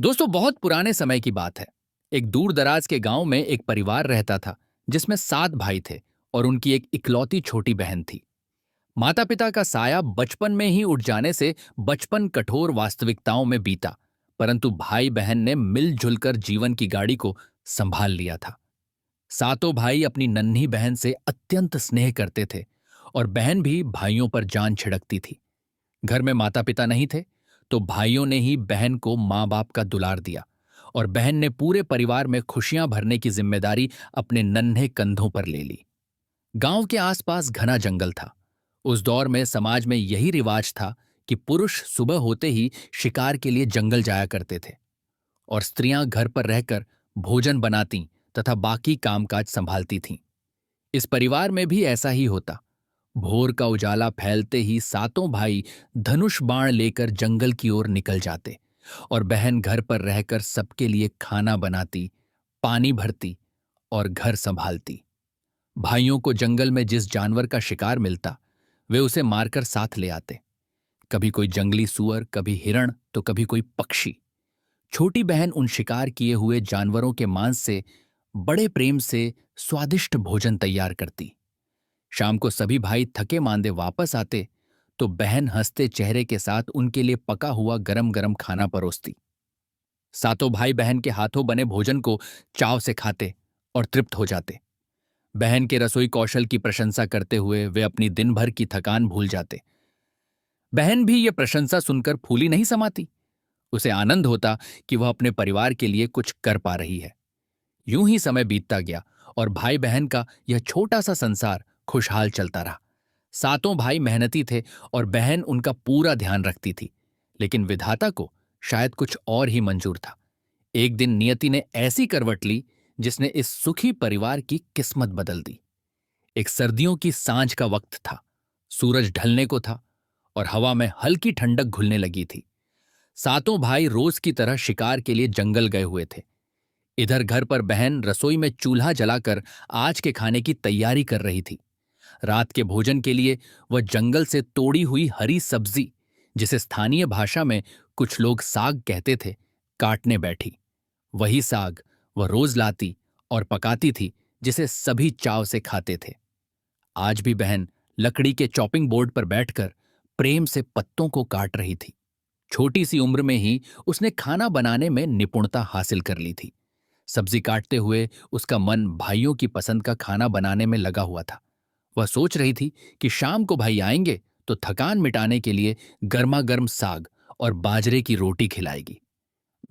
दोस्तों, बहुत पुराने समय की बात है। एक दूर दराज के गांव में एक परिवार रहता था जिसमें 7 भाई थे और उनकी एक इकलौती छोटी बहन थी। माता पिता का साया बचपन में ही उठ जाने से बचपन कठोर वास्तविकताओं में बीता। परंतु भाई बहन ने मिलजुल कर जीवन की गाड़ी को संभाल लिया था। सातों भाई अपनी नन्ही बहन से अत्यंत स्नेह करते थे और बहन भी भाइयों पर जान छिड़कती थी। घर में माता पिता नहीं थे, तो भाइयों ने ही बहन को माँ बाप का दुलार दिया और बहन ने पूरे परिवार में खुशियां भरने की जिम्मेदारी अपने नन्हे कंधों पर ले ली। गांव के आसपास घना जंगल था। उस दौर में समाज में यही रिवाज था कि पुरुष सुबह होते ही शिकार के लिए जंगल जाया करते थे और स्त्रियां घर पर रहकर भोजन बनाती तथा बाकी कामकाज संभालती थीं। इस परिवार में भी ऐसा ही होता। भोर का उजाला फैलते ही सातों भाई धनुष बाण लेकर जंगल की ओर निकल जाते और बहन घर पर रहकर सबके लिए खाना बनाती, पानी भरती और घर संभालती। भाइयों को जंगल में जिस जानवर का शिकार मिलता, वे उसे मारकर साथ ले आते। कभी कोई जंगली सूअर, कभी हिरण, तो कभी कोई पक्षी। छोटी बहन उन शिकार किए हुए जानवरों के मांस से बड़े प्रेम से स्वादिष्ट भोजन तैयार करती। शाम को सभी भाई थके मांदे वापस आते तो बहन हंसते चेहरे के साथ उनके लिए पका हुआ गरम गरम खाना परोसती। सातों भाई बहन के हाथों बने भोजन को चाव से खाते और तृप्त हो जाते। बहन के रसोई कौशल की प्रशंसा करते हुए वे अपनी दिन भर की थकान भूल जाते। बहन भी ये प्रशंसा सुनकर फूली नहीं समाती। उसे आनंद होता कि वह अपने परिवार के लिए कुछ कर पा रही है। यूं ही समय बीतता गया और भाई बहन का यह छोटा सा संसार खुशहाल चलता रहा। सातों भाई मेहनती थे और बहन उनका पूरा ध्यान रखती थी। लेकिन विधाता को शायद कुछ और ही मंजूर था। एक दिन नियति ने ऐसी करवट ली जिसने इस सुखी परिवार की किस्मत बदल दी। एक सर्दियों की सांझ का वक्त था। सूरज ढलने को था और हवा में हल्की ठंडक घुलने लगी थी। सातों भाई रोज की तरह शिकार के लिए जंगल गए हुए थे। इधर घर पर बहन रसोई में चूल्हा जलाकर आज के खाने की तैयारी कर रही थी। रात के भोजन के लिए वह जंगल से तोड़ी हुई हरी सब्जी, जिसे स्थानीय भाषा में कुछ लोग साग कहते थे, काटने बैठी। वही साग वह रोज लाती और पकाती थी, जिसे सभी चाव से खाते थे। आज भी बहन लकड़ी के चॉपिंग बोर्ड पर बैठकर प्रेम से पत्तों को काट रही थी। छोटी सी उम्र में ही उसने खाना बनाने में निपुणता हासिल कर ली थी। सब्जी काटते हुए उसका मन भाइयों की पसंद का खाना बनाने में लगा हुआ था। वह सोच रही थी कि शाम को भाई आएंगे तो थकान मिटाने के लिए गर्मा गर्म साग और बाजरे की रोटी खिलाएगी।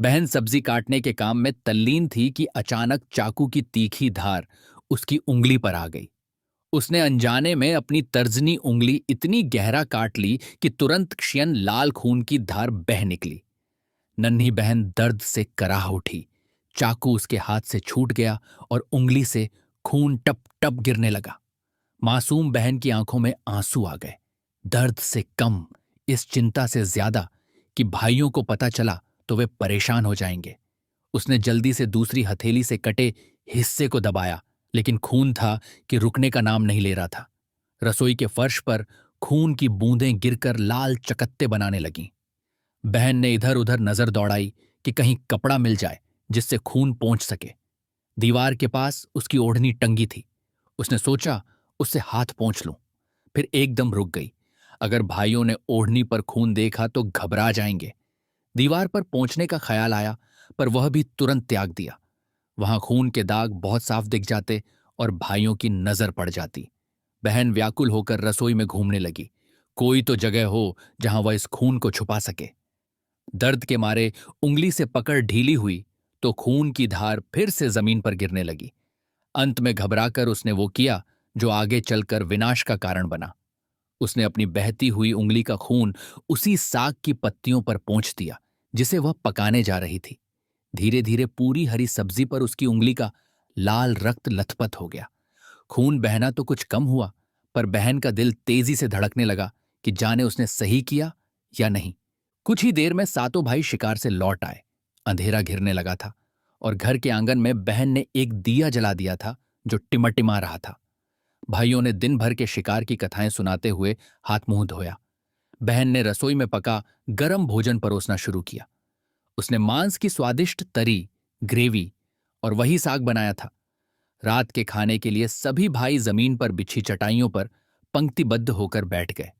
बहन सब्जी काटने के काम में तल्लीन थी कि अचानक चाकू की तीखी धार उसकी उंगली पर आ गई। उसने अनजाने में अपनी तर्जनी उंगली इतनी गहरा काट ली कि तुरंत क्षण लाल खून की धार बह निकली। नन्ही बहन दर्द से कराह उठी। चाकू उसके हाथ से छूट गया और उंगली से खून टप टप गिरने लगा। मासूम बहन की आंखों में आंसू आ गए। दर्द से कम, इस चिंता से ज्यादा कि भाइयों को पता चला तो वे परेशान हो जाएंगे। उसने जल्दी से दूसरी हथेली से कटे हिस्से को दबाया, लेकिन खून था कि रुकने का नाम नहीं ले रहा था। रसोई के फर्श पर खून की बूंदें गिरकर लाल चकत्ते बनाने लगीं। बहन ने इधर उधर नजर दौड़ाई कि कहीं कपड़ा मिल जाए जिससे खून पोंछ सके। दीवार के पास उसकी ओढ़नी टंगी थी। उसने सोचा उससे हाथ पोंछ लूं, फिर एकदम रुक गई। अगर भाइयों ने ओढ़नी पर खून देखा तो घबरा जाएंगे। दीवार पर पोंछने का ख्याल आया, पर वह भी तुरंत त्याग दिया। वहां खून के दाग बहुत साफ दिख जाते और भाइयों की नजर पड़ जाती। बहन व्याकुल होकर रसोई में घूमने लगी। कोई तो जगह हो जहां वह इस खून को छुपा सके। दर्द के मारे उंगली से पकड़ ढीली हुई तो खून की धार फिर से जमीन पर गिरने लगी। अंत में घबराकर उसने वो किया जो आगे चलकर विनाश का कारण बना। उसने अपनी बहती हुई उंगली का खून उसी साग की पत्तियों पर पोंछ दिया जिसे वह पकाने जा रही थी। धीरे धीरे पूरी हरी सब्जी पर उसकी उंगली का लाल रक्त लथपथ हो गया। खून बहना तो कुछ कम हुआ, पर बहन का दिल तेजी से धड़कने लगा कि जाने उसने सही किया या नहीं। कुछ ही देर में सातों भाई शिकार से लौट आए। अंधेरा घिरने लगा था और घर के आंगन में बहन ने एक दिया जला दिया था जो टिमटिमा रहा था। भाइयों ने दिन भर के शिकार की कथाएं सुनाते हुए हाथ मुंह धोया। बहन ने रसोई में पका गरम भोजन परोसना शुरू किया। उसने मांस की स्वादिष्ट तरी, ग्रेवी और वही साग बनाया था। रात के खाने के लिए सभी भाई जमीन पर बिछी चटाइयों पर पंक्तिबद्ध होकर बैठ गए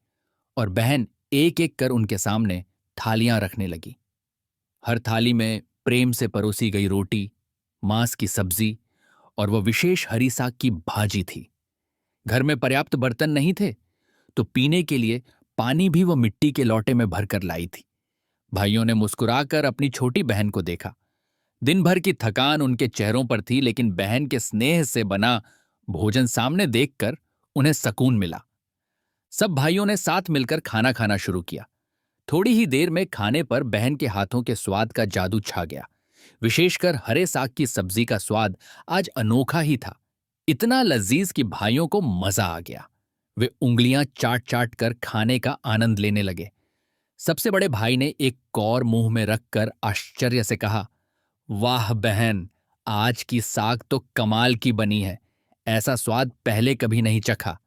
और बहन एक एक कर उनके सामने थालियां रखने लगी। हर थाली में प्रेम से परोसी गई रोटी, मांस की सब्जी और वह विशेष हरी साग की भाजी थी। घर में पर्याप्त बर्तन नहीं थे, तो पीने के लिए पानी भी वह मिट्टी के लोटे में भरकर लाई थी। भाइयों ने मुस्कुराकर अपनी छोटी बहन को देखा। दिन भर की थकान उनके चेहरों पर थी, लेकिन बहन के स्नेह से बना भोजन सामने देखकर उन्हें सुकून मिला। सब भाइयों ने साथ मिलकर खाना खाना शुरू किया। थोड़ी ही देर में खाने पर बहन के हाथों के स्वाद का जादू छा गया। विशेषकर हरे साग की सब्जी का स्वाद आज अनोखा ही था। इतना लजीज कि भाइयों को मजा आ गया। वे उंगलियां चाट चाट कर खाने का आनंद लेने लगे। सबसे बड़े भाई ने एक कौर मुंह में रखकर आश्चर्य से कहा, वाह बहन, आज की साग तो कमाल की बनी है। ऐसा स्वाद पहले कभी नहीं चखा।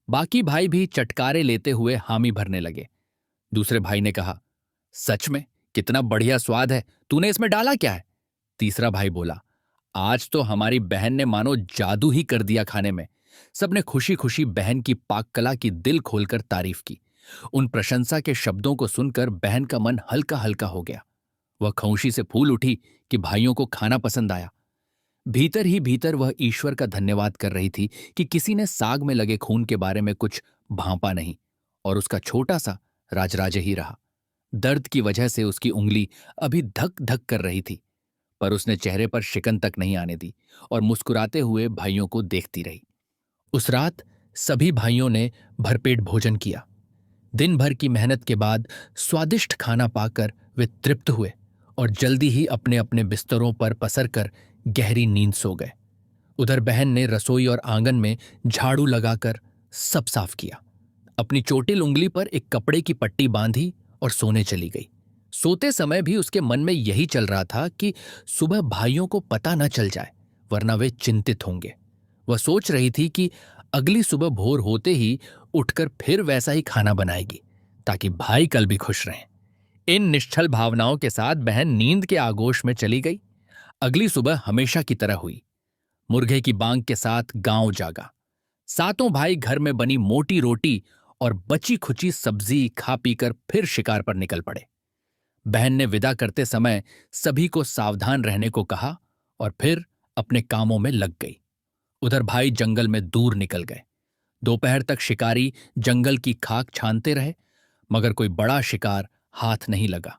बाकी भाई भी चटकारे लेते हुए हामी भरने लगे। दूसरे भाई ने कहा, सच में कितना बढ़िया स्वाद है, तूने इसमें डाला क्या है? तीसरा भाई बोला, आज तो हमारी बहन ने मानो जादू ही कर दिया खाने में। सबने खुशी खुशी बहन की पाक कला की दिल खोलकर तारीफ की। उन प्रशंसा के शब्दों को सुनकर बहन का मन हल्का हल्का हो गया। वह खौशी से फूल उठी कि भाइयों को खाना पसंद आया। भीतर ही भीतर वह ईश्वर का धन्यवाद कर रही थी कि किसी ने साग में लगे खून के बारे में कुछ भांपा नहीं और उसका छोटा सा राजराजे ही रहा। दर्द की वजह से उसकी उंगली अभी धक धक कर रही थी, पर उसने चेहरे पर शिकन तक नहीं आने दी और मुस्कुराते हुए भाइयों को देखती रही। उस रात सभी भाइयों ने भरपेट भोजन किया। दिन भर की मेहनत के बाद स्वादिष्ट खाना पाकर वे तृप्त हुए और जल्दी ही अपने अपने बिस्तरों पर पसरकर गहरी नींद सो गए। उधर बहन ने रसोई और आंगन में झाड़ू लगाकर सब साफ किया। अपनी चोटिल उंगली पर एक कपड़े की पट्टी बांधी और सोने चली गई। सोते समय भी उसके मन में यही चल रहा था कि सुबह भाइयों को पता न चल जाए, वरना वे चिंतित होंगे। वह सोच रही थी कि अगली सुबह भोर होते ही उठकर फिर वैसा ही खाना बनाएगी, ताकि भाई कल भी खुश रहें। इन निश्चल भावनाओं के साथ बहन नींद के आगोश में चली गई। अगली सुबह हमेशा की तरह हुई। मुर्गे की बांग के साथ गांव जागा। सातों भाई घर में बनी मोटी रोटी और बची खुची सब्जी खा पीकर फिर शिकार पर निकल पड़े। बहन ने विदा करते समय सभी को सावधान रहने को कहा और फिर अपने कामों में लग गई। उधर भाई जंगल में दूर निकल गए। दोपहर तक शिकारी जंगल की खाक छानते रहे, मगर कोई बड़ा शिकार हाथ नहीं लगा।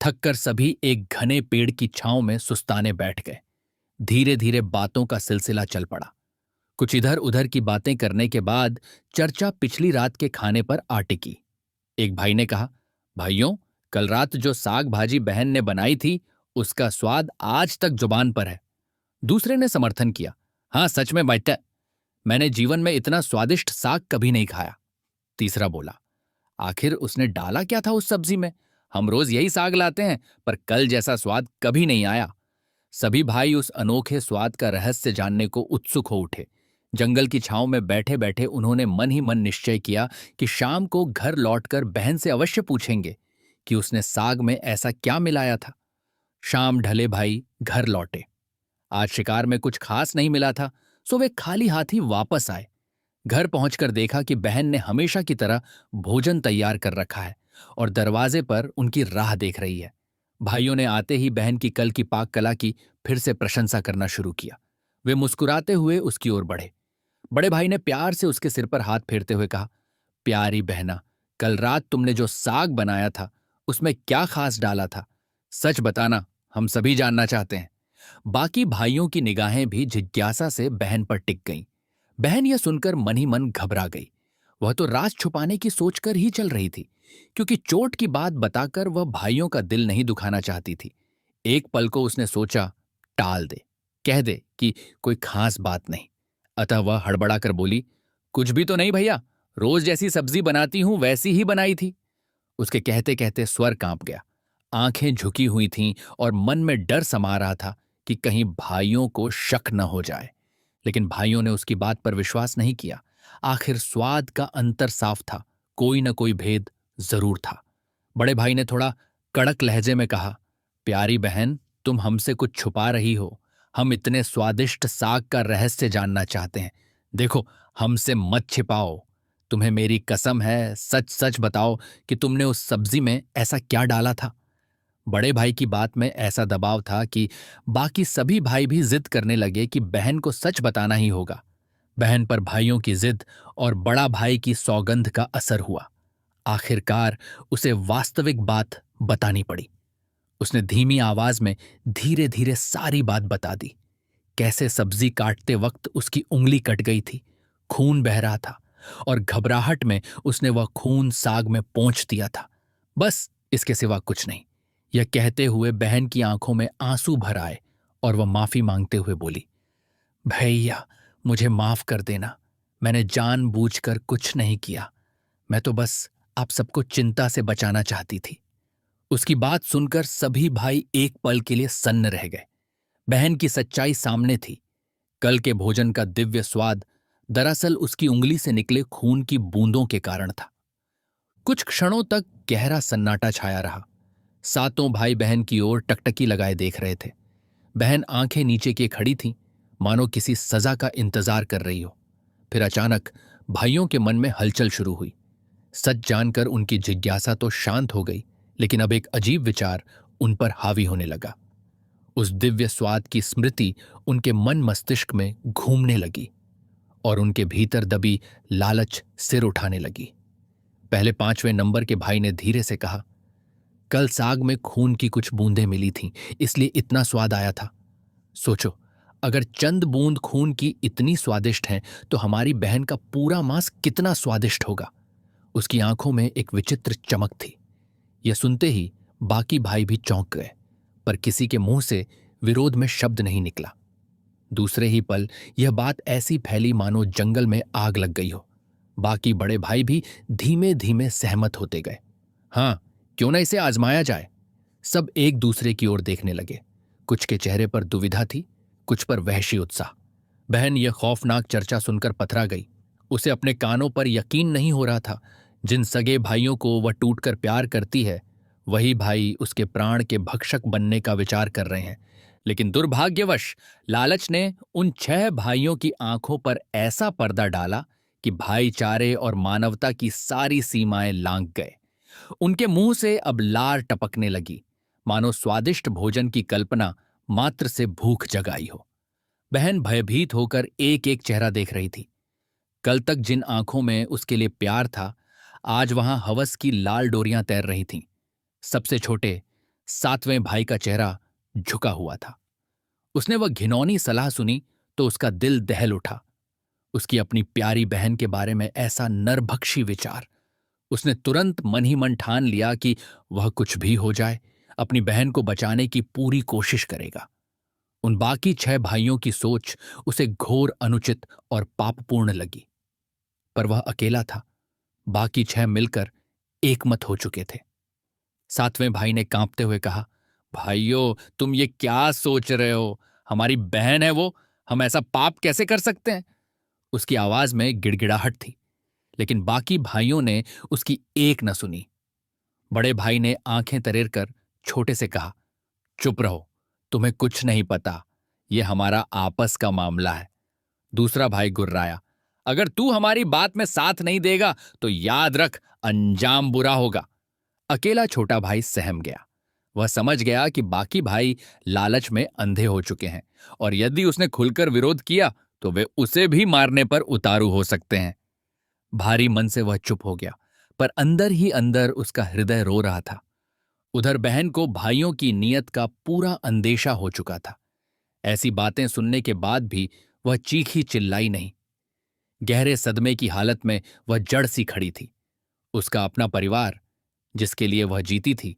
थककर सभी एक घने पेड़ की छांव में सुस्ताने बैठ गए। धीरे धीरे बातों का सिलसिला चल पड़ा। कुछ इधर उधर की बातें करने के बाद चर्चा पिछली रात के खाने पर आ टिकी। एक भाई ने कहा, भाइयों, कल रात जो साग भाजी बहन ने बनाई थी, उसका स्वाद आज तक जुबान पर है। दूसरे ने समर्थन किया, हाँ सच में बेटा, मैंने जीवन में इतना स्वादिष्ट साग कभी नहीं खाया। तीसरा बोला, आखिर उसने डाला क्या था उस सब्जी में? हम रोज यही साग लाते हैं, पर कल जैसा स्वाद कभी नहीं आया। सभी भाई उस अनोखे स्वाद का रहस्य जानने को उत्सुक हो उठे। जंगल की छांव में बैठे बैठे उन्होंने मन ही मन निश्चय किया कि शाम को घर लौटकर बहन से अवश्य पूछेंगे कि उसने साग में ऐसा क्या मिलाया था। शाम ढले भाई घर लौटे। आज शिकार में कुछ खास नहीं मिला था, सो वे खाली हाथ ही वापस आए। घर पहुंचकर देखा कि बहन ने हमेशा की तरह भोजन तैयार कर रखा है और दरवाजे पर उनकी राह देख रही है। भाइयों ने आते ही बहन की कल की पाक कला की फिर से प्रशंसा करना शुरू किया। वे मुस्कुराते हुए उसकी ओर बढ़े। बड़े भाई ने प्यार से उसके सिर पर हाथ फेरते हुए कहा, प्यारी बहना, कल रात तुमने जो साग बनाया था उसमें क्या खास डाला था? सच बताना, हम सभी जानना चाहते हैं। बाकी भाइयों की निगाहें भी जिज्ञासा से बहन पर टिक गईं। बहन यह सुनकर मन ही मन घबरा गई। वह तो राज छुपाने की सोचकर ही चल रही थी, क्योंकि चोट की बात बताकर वह भाइयों का दिल नहीं दुखाना चाहती थी। एक पल को उसने सोचा, टाल दे, कह दे कि कोई खास बात नहीं। अतः वह हड़बड़ाकर बोली, कुछ भी तो नहीं भैया, रोज जैसी सब्जी बनाती हूं वैसी ही बनाई थी। उसके कहते कहते स्वर कांप गया, आंखें झुकी हुई थीं और मन में डर समा रहा था कि कहीं भाइयों को शक न हो जाए। लेकिन भाइयों ने उसकी बात पर विश्वास नहीं किया। आखिर स्वाद का अंतर साफ था, कोई न कोई भेद जरूर था। बड़े भाई ने थोड़ा कड़क लहजे में कहा, प्यारी बहन, तुम हमसे कुछ छुपा रही हो। हम इतने स्वादिष्ट साग का रहस्य जानना चाहते हैं। देखो, हमसे मत छिपाओ। तुम्हें मेरी कसम है, सच सच बताओ कि तुमने उस सब्जी में ऐसा क्या डाला था। बड़े भाई की बात में ऐसा दबाव था कि बाकी सभी भाई भी जिद करने लगे कि बहन को सच बताना ही होगा। बहन पर भाइयों की जिद और बड़ा भाई की सौगंध का असर हुआ। आखिरकार उसे वास्तविक बात बतानी पड़ी। उसने धीमी आवाज में धीरे धीरे सारी बात बता दी। कैसे सब्जी काटते वक्त उसकी उंगली कट गई थी, खून बह रहा था, और घबराहट में उसने वह खून साग में पोंछ दिया था। बस इसके सिवा कुछ नहीं। यह कहते हुए बहन की आंखों में आंसू भर आए और वह माफी मांगते हुए बोली, भैया, मुझे माफ कर देना। मैंने जानबूझकर कुछ नहीं किया। मैं तो बस आप सबको चिंता से बचाना चाहती थी। उसकी बात सुनकर सभी भाई एक पल के लिए सन्न रह गए। बहन की सच्चाई सामने थी। कल के भोजन का दिव्य स्वाद दरअसल उसकी उंगली से निकले खून की बूंदों के कारण था। कुछ क्षणों तक गहरा सन्नाटा छाया रहा। सातों भाई बहन की ओर टकटकी लगाए देख रहे थे। बहन आंखें नीचे किए खड़ी थी, मानो किसी सजा का इंतजार कर रही हो। फिर अचानक भाइयों के मन में हलचल शुरू हुई। सच जानकर उनकी जिज्ञासा तो शांत हो गई, लेकिन अब एक अजीब विचार उन पर हावी होने लगा। उस दिव्य स्वाद की स्मृति उनके मन मस्तिष्क में घूमने लगी और उनके भीतर दबी लालच सिर उठाने लगी। पहले 5वें नंबर के भाई ने धीरे से कहा, कल साग में खून की कुछ बूंदें मिली थीं, इसलिए इतना स्वाद आया था। सोचो, अगर चंद बूंद खून की इतनी स्वादिष्ट हैं तो हमारी बहन का पूरा मांस कितना स्वादिष्ट होगा। उसकी आंखों में एक विचित्र चमक थी। यह सुनते ही बाकी भाई भी चौंक गए, पर किसी के मुंह से विरोध में शब्द नहीं निकला। दूसरे ही पल यह बात ऐसी फैली मानो जंगल में आग लग गई हो। बाकी बड़े भाई भी धीमे धीमे सहमत होते गए। हाँ, क्यों ना इसे आजमाया जाए। सब एक दूसरे की ओर देखने लगे। कुछ के चेहरे पर दुविधा थी, कुछ पर वहशी उत्साह। बहन यह खौफनाक चर्चा सुनकर पथरा गई। उसे अपने कानों पर यकीन नहीं हो रहा था। जिन सगे भाइयों को वह टूटकर प्यार करती है, वही भाई उसके प्राण के भक्षक बनने का विचार कर रहे हैं। लेकिन दुर्भाग्यवश लालच ने उन 6 भाइयों की आंखों पर ऐसा पर्दा डाला कि भाईचारे और मानवता की सारी सीमाएं लांघ गए। उनके मुंह से अब लार टपकने लगी, मानो स्वादिष्ट भोजन की कल्पना मात्र से भूख जगाई हो। बहन भयभीत होकर एक एक चेहरा देख रही थी। कल तक जिन आंखों में उसके लिए प्यार था, आज वहां हवस की लाल डोरियां तैर रही थीं। सबसे छोटे 7वें भाई का चेहरा झुका हुआ था। उसने वह घिनौनी सलाह सुनी तो उसका दिल दहल उठा। उसकी अपनी प्यारी बहन के बारे में ऐसा नरभक्षी विचार। उसने तुरंत मन ही मन ठान लिया कि वह कुछ भी हो जाए, अपनी बहन को बचाने की पूरी कोशिश करेगा। उन बाकी 6 भाइयों की सोच उसे घोर अनुचित और पापपूर्ण लगी, पर वह अकेला था। बाकी 6 मिलकर एकमत हो चुके थे। 7वें भाई ने कांपते हुए कहा, भाइयों, तुम ये क्या सोच रहे हो? हमारी बहन है वो, हम ऐसा पाप कैसे कर सकते हैं? उसकी आवाज में गिड़गिड़ाहट थी, लेकिन बाकी भाइयों ने उसकी एक न सुनी। बड़े भाई ने आंखें तरेर कर छोटे से कहा, चुप रहो, तुम्हें कुछ नहीं पता, यह हमारा आपस का मामला है। दूसरा भाई गुर्राया, अगर तू हमारी बात में साथ नहीं देगा तो याद रख, अंजाम बुरा होगा। अकेला छोटा भाई सहम गया। वह समझ गया कि बाकी भाई लालच में अंधे हो चुके हैं और यदि उसने खुलकर विरोध किया तो वे उसे भी मारने पर उतारू हो सकते हैं। भारी मन से वह चुप हो गया, पर अंदर ही अंदर उसका हृदय रो रहा था। उधर बहन को भाइयों की नीयत का पूरा अंदेशा हो चुका था। ऐसी बातें सुनने के बाद भी वह चीखी चिल्लाई नहीं। गहरे सदमे की हालत में वह जड़ सी खड़ी थी। उसका अपना परिवार, जिसके लिए वह जीती थी,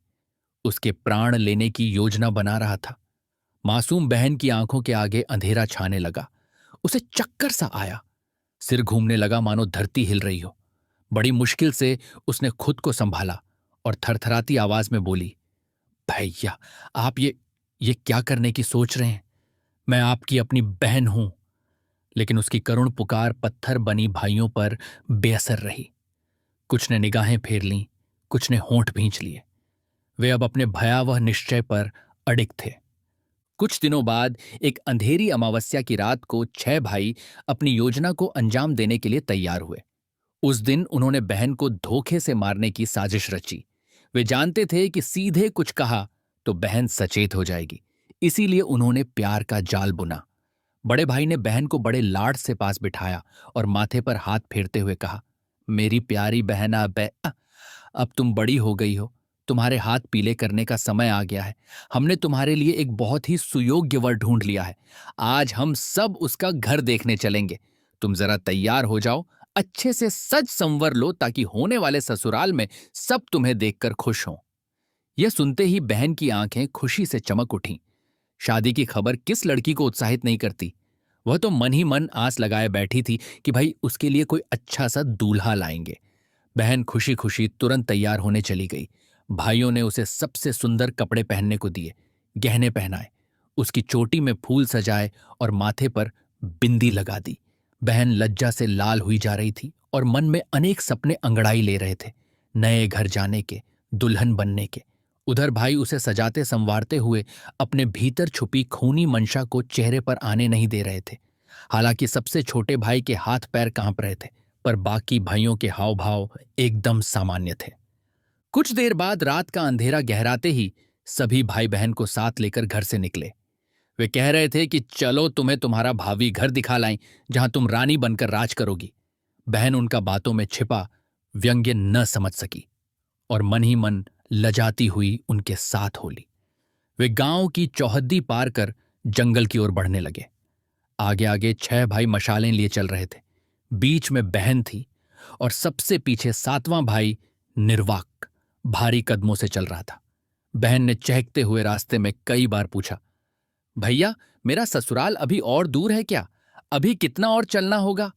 उसके प्राण लेने की योजना बना रहा था। मासूम बहन की आंखों के आगे अंधेरा छाने लगा। उसे चक्कर सा आया, सिर घूमने लगा मानो धरती हिल रही हो। बड़ी मुश्किल से उसने खुद को संभाला और थरथराती आवाज में बोली, भैया, आप ये क्या करने की सोच रहे हैं? मैं आपकी अपनी बहन हूं। लेकिन उसकी करुण पुकार पत्थर बनी भाइयों पर बेअसर रही। कुछ ने निगाहें फेर लीं, कुछ ने होंठ भींच लिए। वे अब अपने भयावह निश्चय पर अडिग थे। कुछ दिनों बाद एक अंधेरी अमावस्या की रात को 6 भाई अपनी योजना को अंजाम देने के लिए तैयार हुए। उस दिन उन्होंने बहन को धोखे से मारने की साजिश रची। वे जानते थे कि सीधे कुछ कहा तो बहन सचेत हो जाएगी, इसीलिए उन्होंने प्यार का जाल बुना। बड़े भाई ने बहन को बड़े लाड से पास बिठाया और माथे पर हाथ फेरते हुए कहा, मेरी प्यारी बहना अब तुम बड़ी हो गई हो, तुम्हारे हाथ पीले करने का समय आ गया है। हमने तुम्हारे लिए एक बहुत ही सुयोग्य वर ढूंढ लिया है। आज हम सब उसका घर देखने चलेंगे। तुम जरा तैयार हो जाओ, अच्छे से सज संवर लो ताकि होने वाले ससुराल में सब तुम्हें देखकर खुश हों। यह सुनते ही बहन की आंखें खुशी से चमक उठीं। शादी की खबर किस लड़की को उत्साहित नहीं करती। वह तो मन ही मन आस लगाए बैठी थी कि भाई उसके लिए कोई अच्छा सा दूल्हा लाएंगे। बहन खुशी खुशी तुरंत तैयार होने चली गई। भाइयों ने उसे सबसे सुंदर कपड़े पहनने को दिए, गहने पहनाए, उसकी चोटी में फूल सजाए और माथे पर बिंदी लगा दी। बहन लज्जा से लाल हुई जा रही थी और मन में अनेक सपने अंगड़ाई ले रहे थे, नए घर जाने के, दुल्हन बनने के। उधर भाई उसे सजाते संवारते हुए अपने भीतर छुपी खूनी मंशा को चेहरे पर आने नहीं दे रहे थे। हालांकि सबसे छोटे भाई के हाथ पैर कांप रहे थे, पर बाकी भाइयों के हाव भाव एकदम सामान्य थे। कुछ देर बाद रात का अंधेरा गहराते ही सभी भाई बहन को साथ लेकर घर से निकले। वे कह रहे थे कि चलो तुम्हें तुम्हारा भावी घर दिखा लाएं, जहां तुम रानी बनकर राज करोगी। बहन उनका बातों में छिपा व्यंग्य न समझ सकी और मन ही मन लजाती हुई उनके साथ हो ली। वे गांव की चौहद्दी पार कर जंगल की ओर बढ़ने लगे। आगे आगे 6 भाई मशालें लिए चल रहे थे। बीच में बहन थी और सबसे पीछे 7वां भाई निर्वाक भारी कदमों से चल रहा था। बहन ने चहकते हुए रास्ते में कई बार पूछा, भैया मेरा ससुराल अभी और दूर है क्या? अभी कितना और चलना होगा?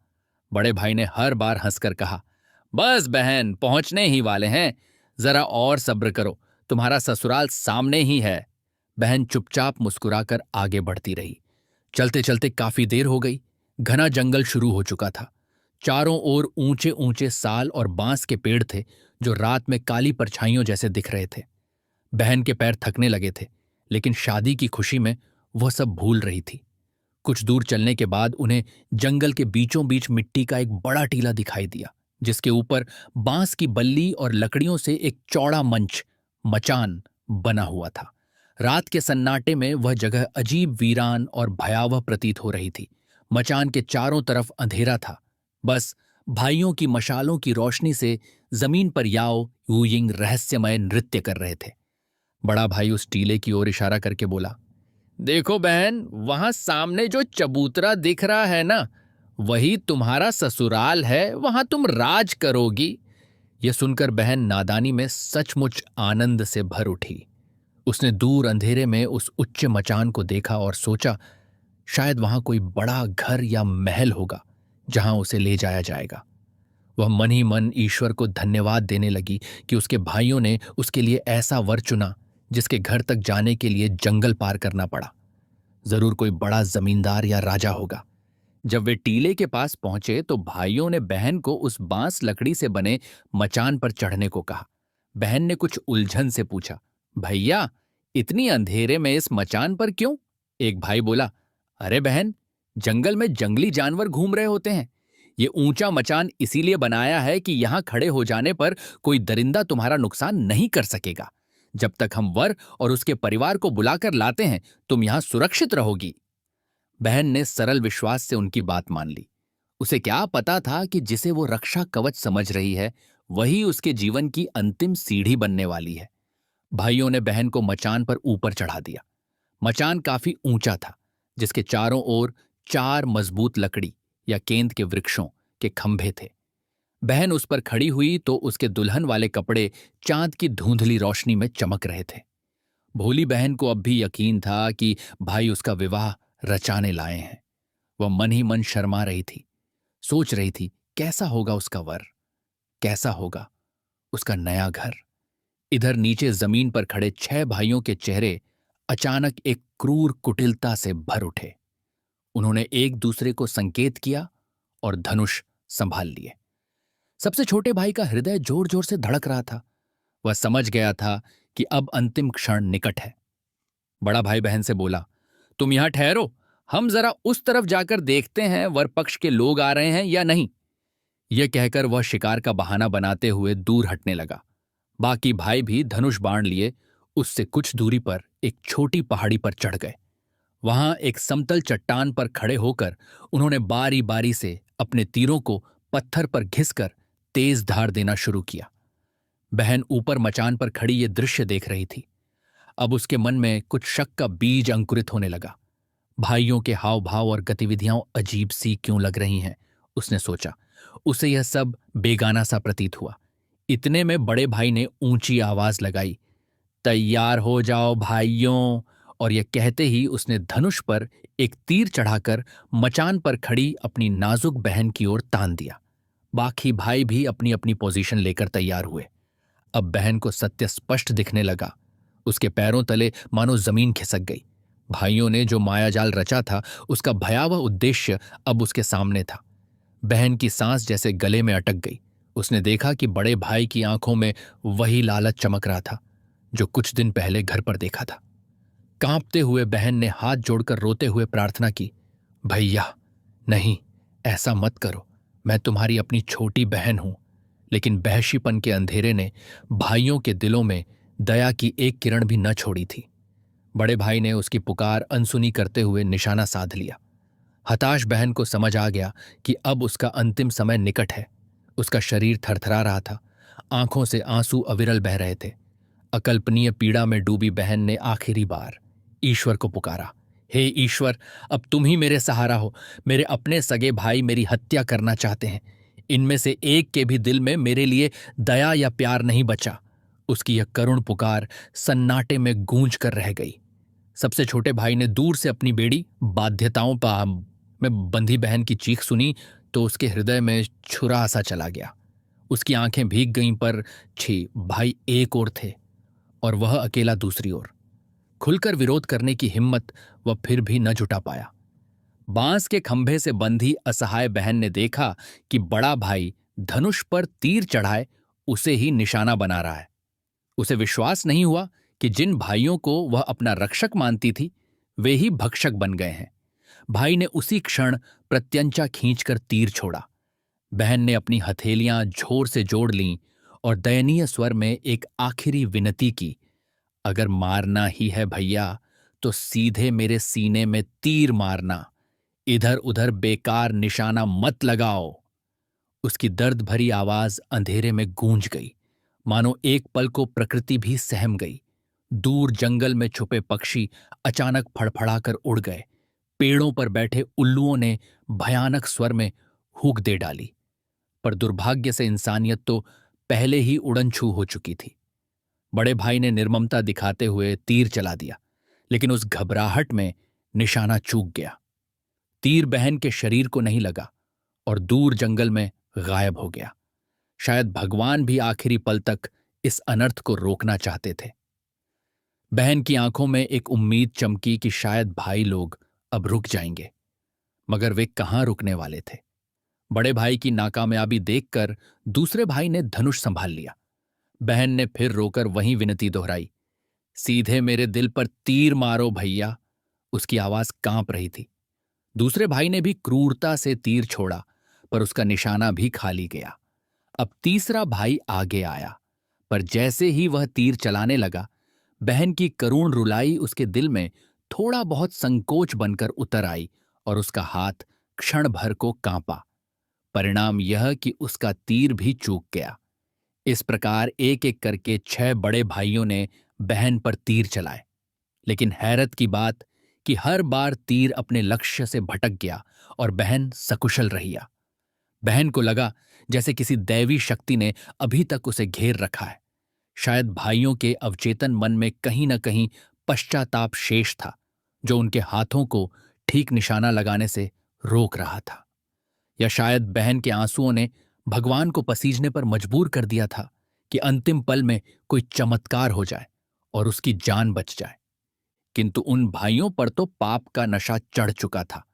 बड़े भाई ने हर बार हंसकर कहा, बस बहन पहुंचने ही वाले हैं, जरा और सब्र करो, तुम्हारा ससुराल सामने ही है। बहन चुपचाप मुस्कुराकर आगे बढ़ती रही। चलते चलते काफी देर हो गई। घना जंगल शुरू हो चुका था। चारों ओर ऊंचे ऊंचे साल और बांस के पेड़ थे जो रात में काली परछाइयों जैसे दिख रहे थे। बहन के पैर थकने लगे थे, लेकिन शादी की खुशी में वह सब भूल रही थी। कुछ दूर चलने के बाद उन्हें जंगल के बीचों बीच मिट्टी का एक बड़ा टीला दिखाई दिया, जिसके ऊपर बांस की बल्ली और लकड़ियों से एक चौड़ा मंच, मचान बना हुआ था। रात के सन्नाटे में वह जगह अजीब वीरान और भयावह प्रतीत हो रही थी। मचान के चारों तरफ अंधेरा था। बस भाइयों की मशालों की रोशनी से जमीन पर याओ यूयिंग रहस्यमय नृत्य कर रहे थे। बड़ा भाई उस टीले की ओर इशारा करके बोला, देखो बहन, वहां सामने जो चबूतरा दिख रहा है ना, वही तुम्हारा ससुराल है, वहां तुम राज करोगी। यह सुनकर बहन नादानी में सचमुच आनंद से भर उठी। उसने दूर अंधेरे में उस उच्च मचान को देखा और सोचा, शायद वहां कोई बड़ा घर या महल होगा जहां उसे ले जाया जाएगा। वह मन ही मन ईश्वर को धन्यवाद देने लगी कि उसके भाइयों ने उसके लिए ऐसा वर चुना जिसके घर तक जाने के लिए जंगल पार करना पड़ा। जरूर कोई बड़ा जमींदार या राजा होगा। जब वे टीले के पास पहुंचे तो भाइयों ने बहन को उस बांस लकड़ी से बने मचान पर चढ़ने को कहा। बहन ने कुछ उलझन से पूछा, भैया इतनी अंधेरे में इस मचान पर क्यों? एक भाई बोला, अरे बहन, जंगल में जंगली जानवर घूम रहे होते हैं। ये ऊंचा मचान इसीलिए बनाया है कि यहां खड़े हो जाने पर कोई दरिंदा तुम्हारा नुकसान नहीं कर सकेगा। जब तक हम वर और उसके परिवार को बुलाकर लाते हैं, तुम यहां सुरक्षित रहोगी। बहन ने सरल विश्वास से उनकी बात मान ली। उसे क्या पता था कि जिसे वो रक्षा कवच समझ रही है, वही उसके जीवन की अंतिम सीढ़ी बनने वाली है। भाइयों ने बहन को मचान पर ऊपर चढ़ा दिया। मचान काफी ऊंचा था, जिसके चारों ओर 4 मजबूत लकड़ी या केंद के वृक्षों के खंभे थे। बहन उस पर खड़ी हुई तो उसके दुल्हन वाले कपड़े चांद की धुंधली रोशनी में चमक रहे थे। भोली बहन को अब भी यकीन था कि भाई उसका विवाह रचाने लाए हैं। वह मन ही मन शर्मा रही थी, सोच रही थी कैसा होगा उसका वर, कैसा होगा उसका नया घर। इधर नीचे जमीन पर खड़े 6 भाइयों के चेहरे अचानक एक क्रूर कुटिलता से भर उठे। उन्होंने एक दूसरे को संकेत किया और धनुष संभाल लिए। सबसे छोटे भाई का हृदय जोर जोर से धड़क रहा था। वह समझ गया था कि अब अंतिम क्षण निकट है। बड़ा भाई बहन से बोला, तुम यहां ठहरो, हम जरा उस तरफ जाकर देखते हैं वर पक्ष के लोग आ रहे हैं या नहीं। यह कहकर वह शिकार का बहाना बनाते हुए दूर हटने लगा। बाकी भाई भी धनुष बाण लिए उससे कुछ दूरी पर एक छोटी पहाड़ी पर चढ़ गए। वहां एक समतल चट्टान पर खड़े होकर उन्होंने बारी बारी से अपने तीरों को पत्थर पर घिसकर तेज धार देना शुरू किया। बहन ऊपर मचान पर खड़ी ये दृश्य देख रही थी। अब उसके मन में कुछ शक का बीज अंकुरित होने लगा। भाइयों के हाव भाव और गतिविधियां अजीब सी क्यों लग रही हैं, उसने सोचा। उसे यह सब बेगाना सा प्रतीत हुआ। इतने में बड़े भाई ने ऊंची आवाज लगाई, तैयार हो जाओ भाइयों। और यह कहते ही उसने धनुष पर एक तीर चढ़ाकर मचान पर खड़ी अपनी नाजुक बहन की ओर तान दिया। बाकी भाई भी अपनी अपनी पोजीशन लेकर तैयार हुए। अब बहन को सत्य स्पष्ट दिखने लगा। उसके पैरों तले मानो जमीन खिसक गई। भाइयों ने जो मायाजाल रचा था उसका भयावह उद्देश्य अब उसके सामने था। बहन की सांस जैसे गले में अटक गई। उसने देखा कि बड़े भाई की आंखों में वही लालच चमक रहा था जो कुछ दिन पहले घर पर देखा था। कांपते हुए बहन ने हाथ जोड़कर रोते हुए प्रार्थना की, भैया नहीं, ऐसा मत करो, मैं तुम्हारी अपनी छोटी बहन हूं। लेकिन बहशीपन के अंधेरे ने भाइयों के दिलों में दया की एक किरण भी न छोड़ी थी। बड़े भाई ने उसकी पुकार अनसुनी करते हुए निशाना साध लिया। हताश बहन को समझ आ गया कि अब उसका अंतिम समय निकट है। उसका शरीर थरथरा रहा था, आंखों से आंसू अविरल बह रहे थे। अकल्पनीय पीड़ा में डूबी बहन ने आखिरी बार ईश्वर को पुकारा, हे ईश्वर, अब तुम ही मेरे सहारा हो। मेरे अपने सगे भाई मेरी हत्या करना चाहते हैं। इनमें से एक के भी दिल में मेरे लिए दया या प्यार नहीं बचा। उसकी यह करुण पुकार सन्नाटे में गूंज कर रह गई। सबसे छोटे भाई ने दूर से अपनी बेड़ी बाध्यताओं में बंधी बहन की चीख सुनी तो उसके हृदय में छुरा सा चला गया। उसकी आंखें भीग गईं, पर छी, भाई एक ओर थे और वह अकेला दूसरी ओर। खुलकर विरोध करने की हिम्मत वह फिर भी न जुटा पाया। बांस के खंभे से बंधी असहाय बहन ने देखा कि बड़ा भाई धनुष पर तीर चढ़ाए उसे ही निशाना बना रहा है। उसे विश्वास नहीं हुआ कि जिन भाइयों को वह अपना रक्षक मानती थी वे ही भक्षक बन गए हैं। भाई ने उसी क्षण प्रत्यंचा खींचकर तीर छोड़ा। बहन ने अपनी हथेलियां जोर से जोड़ लीं और दयनीय स्वर में एक आखिरी विनती की, अगर मारना ही है भैया तो सीधे मेरे सीने में तीर मारना, इधर उधर बेकार निशाना मत लगाओ। उसकी दर्द भरी आवाज अंधेरे में गूंज गई, मानो एक पल को प्रकृति भी सहम गई। दूर जंगल में छुपे पक्षी अचानक फड़फड़ाकर उड़ गए। पेड़ों पर बैठे उल्लुओं ने भयानक स्वर में हूक दे डाली। पर दुर्भाग्य से इंसानियत तो पहले ही उड़न छू हो चुकी थी। बड़े भाई ने निर्ममता दिखाते हुए तीर चला दिया, लेकिन उस घबराहट में निशाना चूक गया। तीर बहन के शरीर को नहीं लगा और दूर जंगल में गायब हो गया। शायद भगवान भी आखिरी पल तक इस अनर्थ को रोकना चाहते थे। बहन की आंखों में एक उम्मीद चमकी कि शायद भाई लोग अब रुक जाएंगे, मगर वे कहां रुकने वाले थे। बड़े भाई की नाकामयाबी देखकर दूसरे भाई ने धनुष संभाल लिया। बहन ने फिर रोकर वही विनती दोहराई, सीधे मेरे दिल पर तीर मारो भैया। उसकी आवाज कांप रही थी। दूसरे भाई ने भी क्रूरता से तीर छोड़ा, पर उसका निशाना भी खाली गया। अब तीसरा भाई आगे आया, पर जैसे ही वह तीर चलाने लगा, बहन की करुण रुलाई उसके दिल में थोड़ा बहुत संकोच बनकर उतर आई और उसका हाथ क्षण भर को कांपा। परिणाम यह कि उसका तीर भी चूक गया। इस प्रकार एक एक करके 6 बड़े भाइयों ने बहन पर तीर चलाए, लेकिन हैरत की बात कि हर बार तीर अपने लक्ष्य से भटक गया और बहन सकुशल रहिया। बहन को लगा जैसे किसी दैवी शक्ति ने अभी तक उसे घेर रखा है। शायद भाइयों के अवचेतन मन में कहीं न कहीं पश्चाताप शेष था, जो उनके हाथों को ठीक निशाना लगाने से रोक रहा था। या शायद बहन के आंसुओं ने भगवान को पसीजने पर मजबूर कर दिया था कि अंतिम पल में कोई चमत्कार हो जाए और उसकी जान बच जाए। किंतु उन भाइयों पर तो पाप का नशा चढ़ चुका था।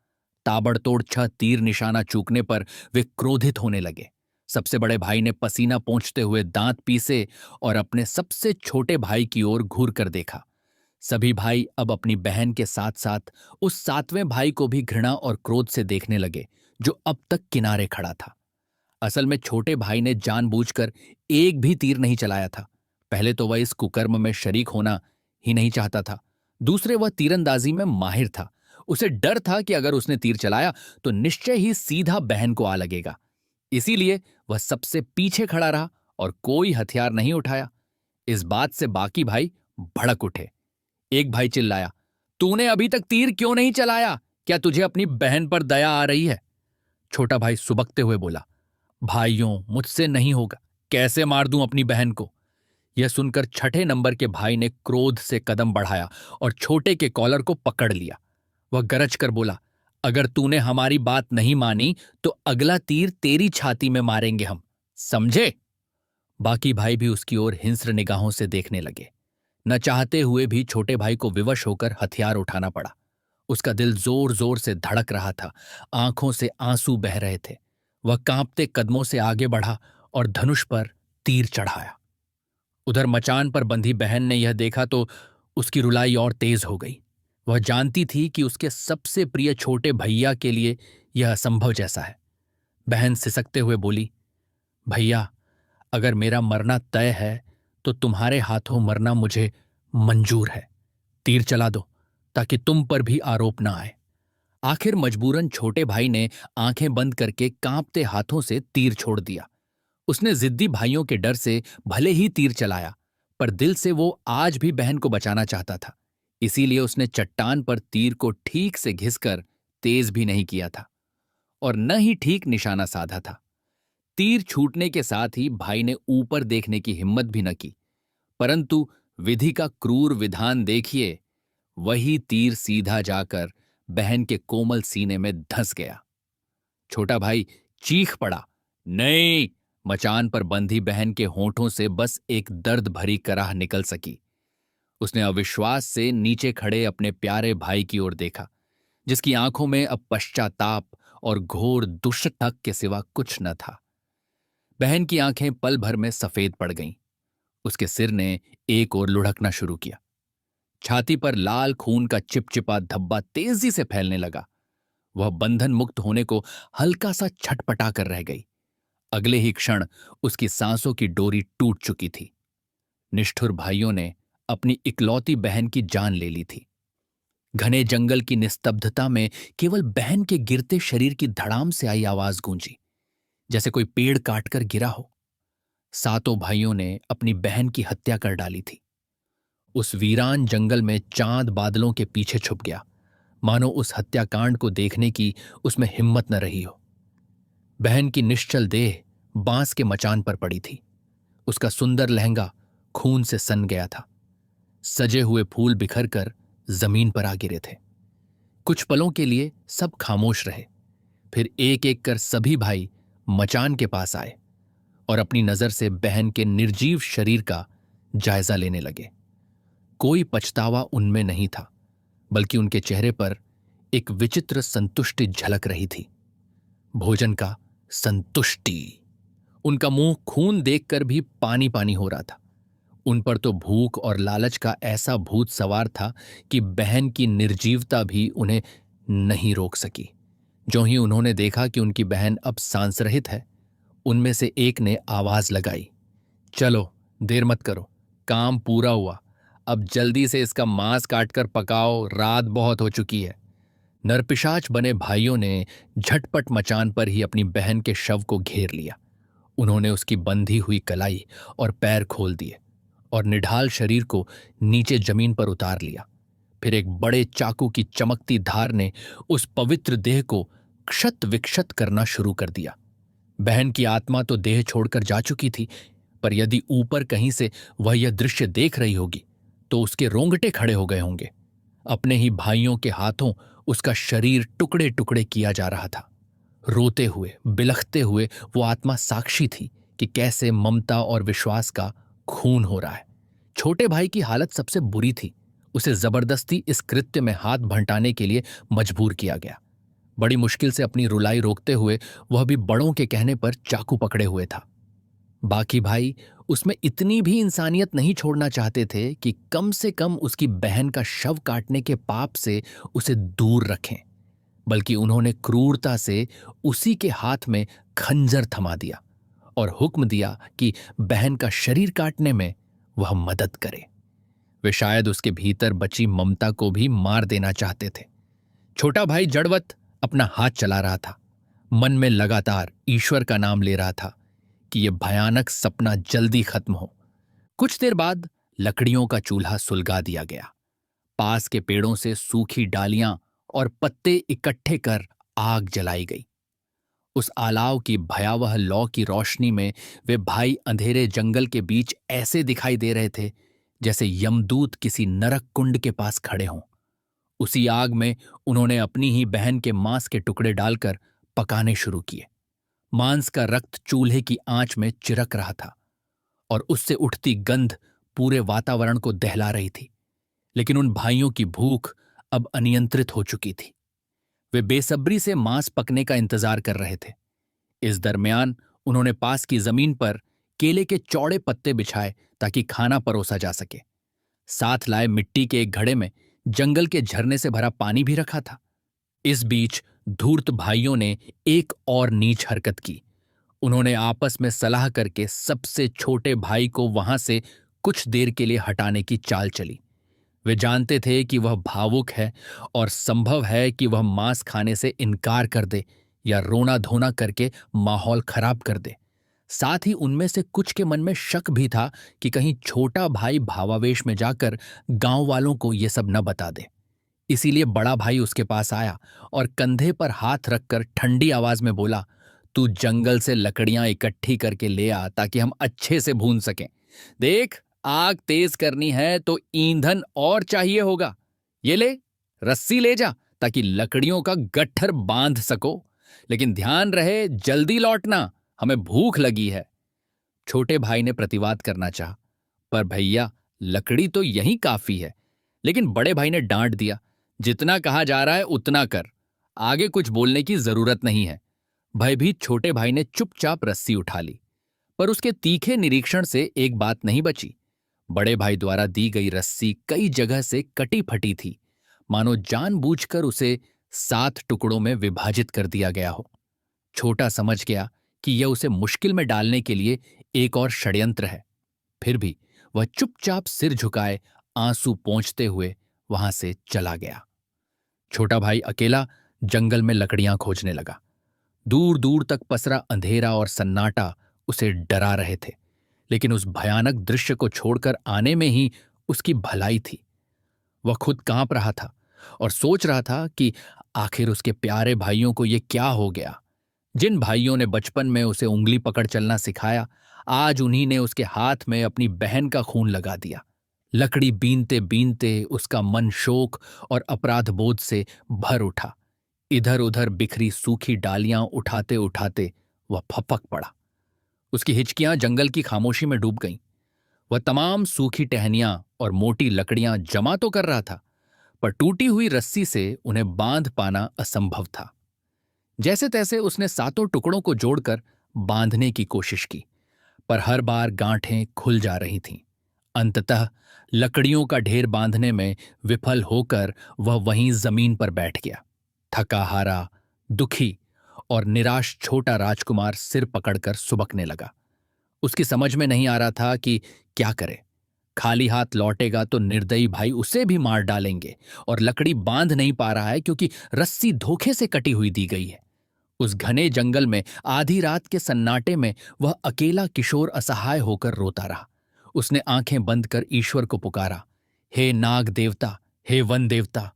ताबड़तोड़ 6 तीर निशाना चूकने पर वे क्रोधित होने लगे। सबसे बड़े भाई ने पसीना पोंछते हुए दांत पीसे और अपने सबसे छोटे भाई की ओर घूर कर देखा। सभी भाई अब अपनी बहन के साथ साथ उस सातवें भाई को भी घृणा और क्रोध से देखने लगे जो अब तक किनारे खड़ा था। असल में छोटे भाई ने जानबूझकर एक भी तीर नहीं चलाया था। पहले तो वह इस कुकर्म में शरीक होना ही नहीं चाहता था। दूसरे, वह तीरंदाजी में माहिर था। उसे डर था कि अगर उसने तीर चलाया तो निश्चय ही सीधा बहन को आ लगेगा। इसीलिए वह सबसे पीछे खड़ा रहा और कोई हथियार नहीं उठाया। इस बात से बाकी भाई भड़क उठे। एक भाई चिल्लाया, तूने अभी तक तीर क्यों नहीं चलाया? क्या तुझे अपनी बहन पर दया आ रही है? छोटा भाई सुबकते हुए बोला, भाइयों, मुझसे नहीं होगा। कैसे मार दूं अपनी बहन को? यह सुनकर छठे नंबर के भाई ने क्रोध से कदम बढ़ाया और छोटे के कॉलर को पकड़ लिया। वह गरज कर बोला, अगर तूने हमारी बात नहीं मानी तो अगला तीर तेरी छाती में मारेंगे हम, समझे? बाकी भाई भी उसकी ओर हिंस्र निगाहों से देखने लगे। न चाहते हुए भी छोटे भाई को विवश होकर हथियार उठाना पड़ा। उसका दिल जोर जोर से धड़क रहा था, आंखों से आंसू बह रहे थे। वह कांपते कदमों से आगे बढ़ा और धनुष पर तीर चढ़ाया। उधर मचान पर बंधी बहन ने यह देखा तो उसकी रुलाई और तेज हो गई। वह जानती थी कि उसके सबसे प्रिय छोटे भैया के लिए यह असंभव जैसा है। बहन सिसकते हुए बोली, भैया, अगर मेरा मरना तय है तो तुम्हारे हाथों मरना मुझे मंजूर है। तीर चला दो ताकि तुम पर भी आरोप ना आए। आखिर मजबूरन छोटे भाई ने आंखें बंद करके कांपते हाथों से तीर छोड़ दिया। उसने जिद्दी भाइयों के डर से भले ही तीर चलाया, पर दिल से वो आज भी बहन को बचाना चाहता था। इसीलिए उसने चट्टान पर तीर को ठीक से घिसकर तेज भी नहीं किया था और न ही ठीक निशाना साधा था। तीर छूटने के साथ ही भाई ने ऊपर देखने की हिम्मत भी न की, परंतु विधि का क्रूर विधान देखिए, वही तीर सीधा जाकर बहन के कोमल सीने में धंस गया। छोटा भाई चीख पड़ा, नहीं! मचान पर बंधी बहन के होठों से बस एक दर्द भरी कराह निकल सकी। उसने अविश्वास से नीचे खड़े अपने प्यारे भाई की ओर देखा, जिसकी आंखों में अब पश्चाताप और घोर दुष्टक के सिवा कुछ न था। बहन की आंखें पल भर में सफेद पड़ गईं। उसके सिर ने एक ओर लुढ़कना शुरू किया। छाती पर लाल खून का चिपचिपा धब्बा तेजी से फैलने लगा। वह बंधन मुक्त होने को हल्का सा छटपटा कर रह गई। अगले ही क्षण उसकी सांसों की डोरी टूट चुकी थी। निष्ठुर भाइयों ने अपनी इकलौती बहन की जान ले ली थी। घने जंगल की निस्तब्धता में केवल बहन के गिरते शरीर की धड़ाम से आई आवाज गूंजी, जैसे कोई पेड़ काटकर गिरा हो। सातों भाइयों ने अपनी बहन की हत्या कर डाली थी। उस वीरान जंगल में चांद बादलों के पीछे छुप गया, मानो उस हत्याकांड को देखने की उसमें हिम्मत न रही हो। बहन की निश्चल देह बांस के मचान पर पड़ी थी। उसका सुंदर लहंगा खून से सन गया था। सजे हुए फूल बिखर कर जमीन पर आ गिरे थे। कुछ पलों के लिए सब खामोश रहे। फिर एक एक कर सभी भाई मचान के पास आए और अपनी नजर से बहन के निर्जीव शरीर का जायजा लेने लगे। कोई पछतावा उनमें नहीं था, बल्कि उनके चेहरे पर एक विचित्र संतुष्टि झलक रही थी। भोजन का संतुष्टि। उनका मुंह खून देखकर भी पानी पानी हो रहा था। उन पर तो भूख और लालच का ऐसा भूत सवार था कि बहन की निर्जीवता भी उन्हें नहीं रोक सकी। जो ही उन्होंने देखा कि उनकी बहन अब सांसरहित है, उनमें से एक ने आवाज लगाई, चलो देर मत करो, काम पूरा हुआ। अब जल्दी से इसका मांस काटकर पकाओ, रात बहुत हो चुकी है। नरपिशाच बने भाइयों ने झटपट मचान पर ही अपनी बहन के शव को घेर लिया। उन्होंने उसकी बंधी हुई कलाई और पैर खोल दिए और निढाल शरीर को नीचे जमीन पर उतार लिया। फिर एक बड़े चाकू की चमकती धार ने उस पवित्र देह को क्षत विक्षत करना शुरू कर दिया। बहन की आत्मा तो देह छोड़कर जा चुकी थी, पर यदि ऊपर कहीं से वह यह दृश्य देख रही होगी तो उसके रोंगटे खड़े हो गए होंगे। अपने ही भाइयों के हाथों उसका शरीर टुकड़े टुकड़े किया जा रहा था। रोते हुए, बिलखते हुए वो आत्मा साक्षी थी कि कैसे ममता और विश्वास का खून हो रहा है। छोटे भाई की हालत सबसे बुरी थी। उसे जबरदस्ती इस कृत्य में हाथ भंटाने के लिए मजबूर किया गया। बड़ी मुश्किल से अपनी रुलाई रोकते हुए वह भी बड़ों के कहने पर चाकू पकड़े हुए था। बाकी भाई उसमें इतनी भी इंसानियत नहीं छोड़ना चाहते थे कि कम से कम उसकी बहन का शव काटने के पाप से उसे दूर रखें, बल्कि उन्होंने क्रूरता से उसी के हाथ में खंजर थमा दिया और हुक्म दिया कि बहन का शरीर काटने में वह मदद करे। वे शायद उसके भीतर बची ममता को भी मार देना चाहते थे। छोटा भाई जड़वत अपना हाथ चला रहा था, मन में लगातार ईश्वर का नाम ले रहा था कि यह भयानक सपना जल्दी खत्म हो। कुछ देर बाद लकड़ियों का चूल्हा सुलगा दिया गया। पास के पेड़ों से सूखी डालियां और पत्ते इकट्ठे कर आग जलाई गई। उस आलाव की भयावह लौ की रोशनी में वे भाई अंधेरे जंगल के बीच ऐसे दिखाई दे रहे थे जैसे यमदूत किसी नरक कुंड के पास खड़े हों। उसी आग में उन्होंने अपनी ही बहन के मांस के टुकड़े डालकर पकाने शुरू किए। मांस का रक्त चूल्हे की आंच में चिरक रहा था और उससे उठती गंध पूरे वातावरण को दहला रही थी। लेकिन उन भाइयों की भूख अब अनियंत्रित हो चुकी थी। वे बेसब्री से मांस पकने का इंतजार कर रहे थे। इस दरमियान उन्होंने पास की जमीन पर केले के चौड़े पत्ते बिछाए ताकि खाना परोसा जा सके। साथ लाए मिट्टी के एक घड़े में जंगल के झरने से भरा पानी भी रखा था। इस बीच धूर्त भाइयों ने एक और नीच हरकत की। उन्होंने आपस में सलाह करके सबसे छोटे भाई को वहां से कुछ देर के लिए हटाने की चाल चली। वे जानते थे कि वह भावुक है और संभव है कि वह मांस खाने से इनकार कर दे या रोना धोना करके माहौल खराब कर दे। साथ ही उनमें से कुछ के मन में शक भी था कि कहीं छोटा भाई भावावेश में जाकर गांव वालों को ये सब न बता दे। इसीलिए बड़ा भाई उसके पास आया और कंधे पर हाथ रखकर ठंडी आवाज में बोला, तू जंगल से लकड़ियां इकट्ठी करके ले आ ताकि हम अच्छे से भून सकें। देख, आग तेज करनी है तो ईंधन और चाहिए होगा। ये ले, रस्सी ले जा ताकि लकड़ियों का गट्ठर बांध सको। लेकिन ध्यान रहे, जल्दी लौटना, हमें भूख लगी है। छोटे भाई ने प्रतिवाद करना चाहा, पर भैया लकड़ी तो यहीं काफी है। लेकिन बड़े भाई ने डांट दिया, जितना कहा जा रहा है उतना कर, आगे कुछ बोलने की जरूरत नहीं है। भयभीत छोटे भाई ने चुपचाप रस्सी उठा ली, पर उसके तीखे निरीक्षण से एक बात नहीं बची। बड़े भाई द्वारा दी गई रस्सी कई जगह से कटी फटी थी, मानो जानबूझकर उसे 7 टुकड़ों में विभाजित कर दिया गया हो। छोटा समझ गया कि यह उसे मुश्किल में डालने के लिए एक और षड्यंत्र है। फिर भी वह चुपचाप सिर झुकाए आंसू पोंछते हुए वहां से चला गया। छोटा भाई अकेला जंगल में लकड़ियां खोजने लगा। दूर दूर तक पसरा अंधेरा और सन्नाटा उसे डरा रहे थे, लेकिन उस भयानक दृश्य को छोड़कर आने में ही उसकी भलाई थी। वह खुद कांप रहा था और सोच रहा था कि आखिर उसके प्यारे भाइयों को यह क्या हो गया। जिन भाइयों ने बचपन में उसे उंगली पकड़ चलना सिखाया, आज उन्हीं ने उसके हाथ में अपनी बहन का खून लगा दिया। लकड़ी बीनते बीनते उसका मन शोक और अपराध बोध से भर उठा। इधर उधर बिखरी सूखी डालियां उठाते उठाते वह फपक पड़ा। उसकी हिचकियां जंगल की खामोशी में डूब गईं। वह तमाम सूखी टहनियां और मोटी लकड़ियां जमा तो कर रहा था, पर टूटी हुई रस्सी से उन्हें बांध पाना असंभव था। जैसे तैसे उसने 7 टुकड़ों को जोड़कर बांधने की कोशिश की, पर हर बार गांठें खुल जा रही थीं। अंततः लकड़ियों का ढेर बांधने में विफल होकर वह वहीं जमीन पर बैठ गया। थका हारा, दुखी और निराश छोटा राजकुमार सिर पकड़कर सुबकने लगा। उसकी समझ में नहीं आ रहा था कि क्या करे। खाली हाथ लौटेगा तो निर्दयी भाई उसे भी मार डालेंगे, और लकड़ी बांध नहीं पा रहा है क्योंकि रस्सी धोखे से कटी हुई दी गई है। उस घने जंगल में आधी रात के सन्नाटे में वह अकेला किशोर असहाय होकर रोता रहा। उसने आंखें बंद कर ईश्वर को पुकारा, हे नाग देवता, हे वन देवता,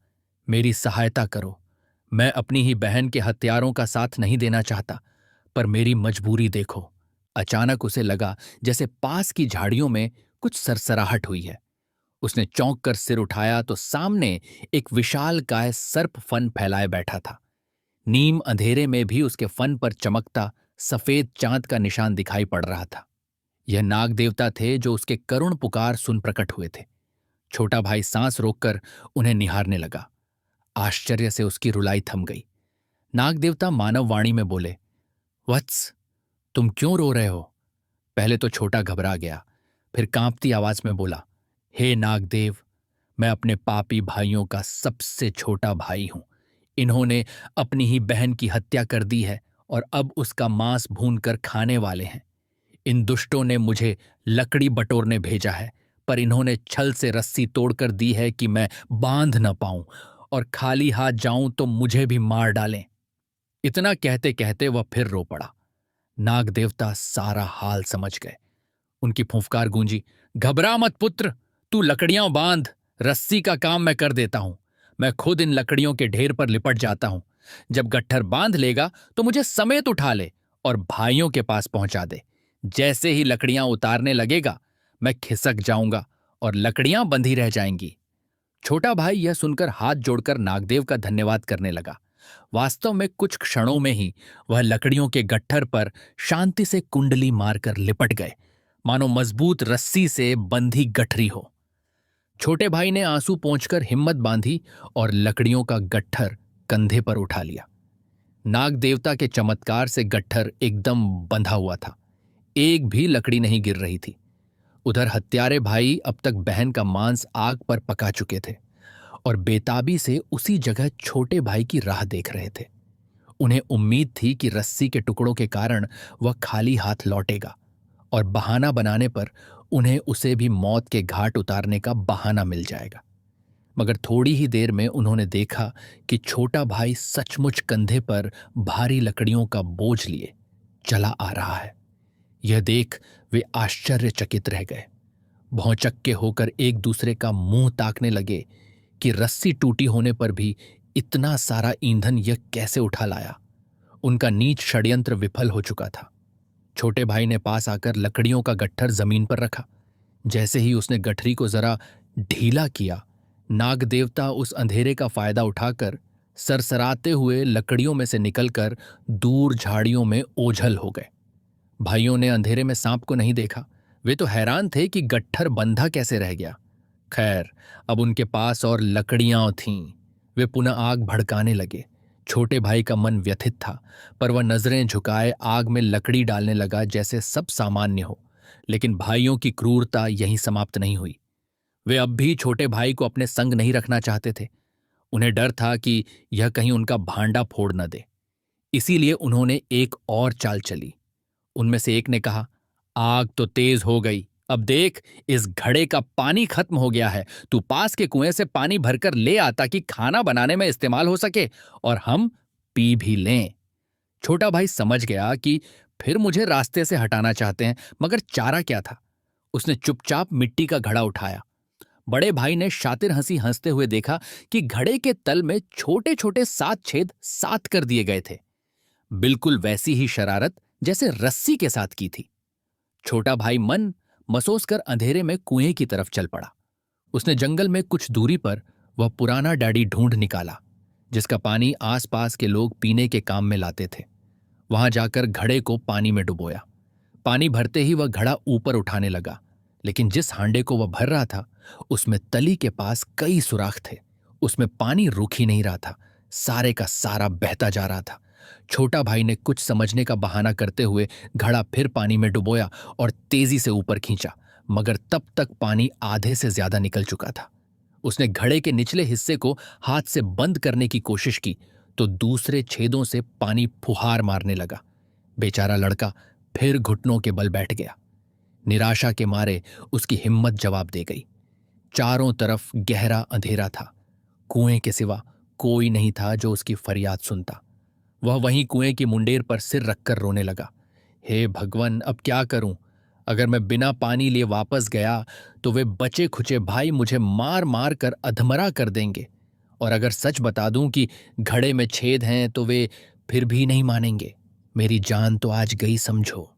मेरी सहायता करो। मैं अपनी ही बहन के हत्यारों का साथ नहीं देना चाहता, पर मेरी मजबूरी देखो। अचानक उसे लगा जैसे पास की झाड़ियों में कुछ सरसराहट हुई है। उसने चौंक कर सिर उठाया तो सामने एक विशालकाय सर्प फन फैलाए बैठा था। नीम अंधेरे में भी उसके फन पर चमकता सफेद चांद का निशान दिखाई पड़ रहा था। यह नाग देवता थे जो उसके करुण पुकार सुन प्रकट हुए थे। छोटा भाई सांस रोककर उन्हें निहारने लगा। आश्चर्य से उसकी रुलाई थम गई। नाग देवता मानव वाणी में बोले, वत्स, तुम क्यों रो रहे हो? पहले तो छोटा घबरा गया, फिर कांपती आवाज में बोला, हे नागदेव, मैं अपने पापी भाइयों का सबसे छोटा भाई हूं। इन्होंने अपनी ही बहन की हत्या कर दी है और अब उसका मांस भून कर खाने वाले हैं। इन दुष्टों ने मुझे लकड़ी बटोरने भेजा है, पर इन्होंने छल से रस्सी तोड़कर दी है कि मैं बांध न पाऊं, और खाली हाथ जाऊं तो मुझे भी मार डालें। इतना कहते कहते वह फिर रो पड़ा। नाग देवता सारा हाल समझ गए। उनकी फूंफकार गूंजी, घबरा मत पुत्र, तू लकड़ियां बांध, रस्सी का काम मैं कर देता हूं। मैं खुद इन लकड़ियों के ढेर पर लिपट जाता हूं। जब गट्ठर बांध लेगा तो मुझे समेत उठा ले और भाइयों के पास पहुंचा दे। जैसे ही लकड़ियां उतारने लगेगा, मैं खिसक जाऊंगा और लकड़ियां बंधी रह जाएंगी। छोटा भाई यह सुनकर हाथ जोड़कर नागदेव का धन्यवाद करने लगा। वास्तव में कुछ क्षणों में ही वह लकड़ियों के गट्ठर पर शांति से कुंडली मारकर लिपट गए, मानो मजबूत रस्सी से बंधी गठरी हो। छोटे भाई ने आंसू पोंछकर हिम्मत बांधी और लकड़ियों का गट्ठर कंधे पर उठा लिया। नाग देवता के चमत्कार से गट्ठर एकदम बंधा हुआ था, एक भी लकड़ी नहीं गिर रही थी। उधर हत्यारे भाई अब तक बहन का मांस आग पर पका चुके थे और बेताबी से उसी जगह छोटे भाई की राह देख रहे थे। उन्हें उम्मीद थी कि रस्सी के टुकड़ों के कारण वह खाली हाथ लौटेगा और बहाना बनाने पर उन्हें उसे भी मौत के घाट उतारने का बहाना मिल जाएगा। मगर थोड़ी ही देर में उन्होंने देखा कि छोटा भाई सचमुच कंधे पर भारी लकड़ियों का बोझ लिए चला आ रहा है। यह देख वे आश्चर्यचकित रह गए। भौंचक्के होकर एक दूसरे का मुंह ताकने लगे कि रस्सी टूटी होने पर भी इतना सारा ईंधन यह कैसे उठा लाया। उनका नीच षड्यंत्र विफल हो चुका था। छोटे भाई ने पास आकर लकड़ियों का गट्ठर जमीन पर रखा। जैसे ही उसने गठरी को जरा ढीला किया, नाग देवता उस अंधेरे का फायदा उठाकर सरसराते हुए लकड़ियों में से निकलकर दूर झाड़ियों में ओझल हो गए। भाइयों ने अंधेरे में सांप को नहीं देखा। वे तो हैरान थे कि गट्ठर बंधा कैसे रह गया। खैर, अब उनके पास और लकड़ियां थीं। वे पुनः आग भड़काने लगे। छोटे भाई का मन व्यथित था, पर वह नजरें झुकाए आग में लकड़ी डालने लगा जैसे सब सामान्य हो। लेकिन भाइयों की क्रूरता यहीं समाप्त नहीं हुई। वे अब भी छोटे भाई को अपने संग नहीं रखना चाहते थे। उन्हें डर था कि यह कहीं उनका भांडा फोड़ न दे। इसीलिए उन्होंने एक और चाल चली। उनमें से एक ने कहा, आग तो तेज हो गई, अब देख इस घड़े का पानी खत्म हो गया है। तू पास के कुएं से पानी भरकर ले आ ताकि खाना बनाने में इस्तेमाल हो सके और हम पी भी लें। छोटा भाई समझ गया कि फिर मुझे रास्ते से हटाना चाहते हैं, मगर चारा क्या था। उसने चुपचाप मिट्टी का घड़ा उठाया। बड़े भाई ने शातिर हंसी हंसते हुए देखा कि घड़े के तल में छोटे छोटे 7 छेद 7 कर दिए गए थे। बिल्कुल वैसी ही शरारत जैसे रस्सी के साथ की थी। छोटा भाई मन मसोस कर अंधेरे में कुएं की तरफ चल पड़ा। उसने जंगल में कुछ दूरी पर वह पुराना डाड़ी ढूंढ निकाला जिसका पानी आसपास के लोग पीने के काम में लाते थे। वहां जाकर घड़े को पानी में डुबोया। पानी भरते ही वह घड़ा ऊपर उठाने लगा, लेकिन जिस हांडे को वह भर रहा था उसमें तली के पास कई सुराख थे। उसमें पानी रुक ही नहीं रहा था, सारे का सारा बहता जा रहा था। छोटा भाई ने कुछ समझने का बहाना करते हुए घड़ा फिर पानी में डुबोया और तेजी से ऊपर खींचा, मगर तब तक पानी आधे से ज्यादा निकल चुका था। उसने घड़े के निचले हिस्से को हाथ से बंद करने की कोशिश की तो दूसरे छेदों से पानी फुहार मारने लगा। बेचारा लड़का फिर घुटनों के बल बैठ गया। निराशा के मारे उसकी हिम्मत जवाब दे गई। चारों तरफ गहरा अंधेरा था। कुएं के सिवा कोई नहीं था जो उसकी फरियाद सुनता। वह वहीं कुएं की मुंडेर पर सिर रखकर रोने लगा। हे भगवान, अब क्या करूं? अगर मैं बिना पानी लिए वापस गया तो वे बचे खुचे भाई मुझे मार मार कर अधमरा कर देंगे, और अगर सच बता दूं कि घड़े में छेद हैं तो वे फिर भी नहीं मानेंगे। मेरी जान तो आज गई समझो।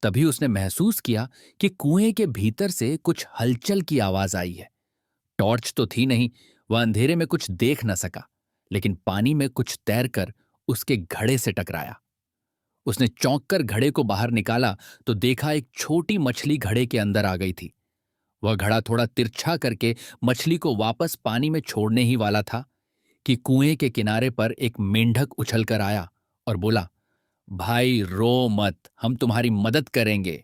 तभी उसने महसूस किया कि कुएं के भीतर से कुछ हलचल की आवाज आई है। टॉर्च तो थी नहीं, वह अंधेरे में कुछ देख न सका, लेकिन पानी में कुछ तैरकर उसके घड़े से टकराया। उसने चौंक कर घड़े को बाहर निकाला तो देखा एक छोटी मछली घड़े के अंदर आ गई थी। वह घड़ा थोड़ा तिरछा करके मछली को वापस पानी में छोड़ने ही वाला था कि कुएं के किनारे पर एक मेंढक उछलकर आया और बोला, भाई रो मत, हम तुम्हारी मदद करेंगे।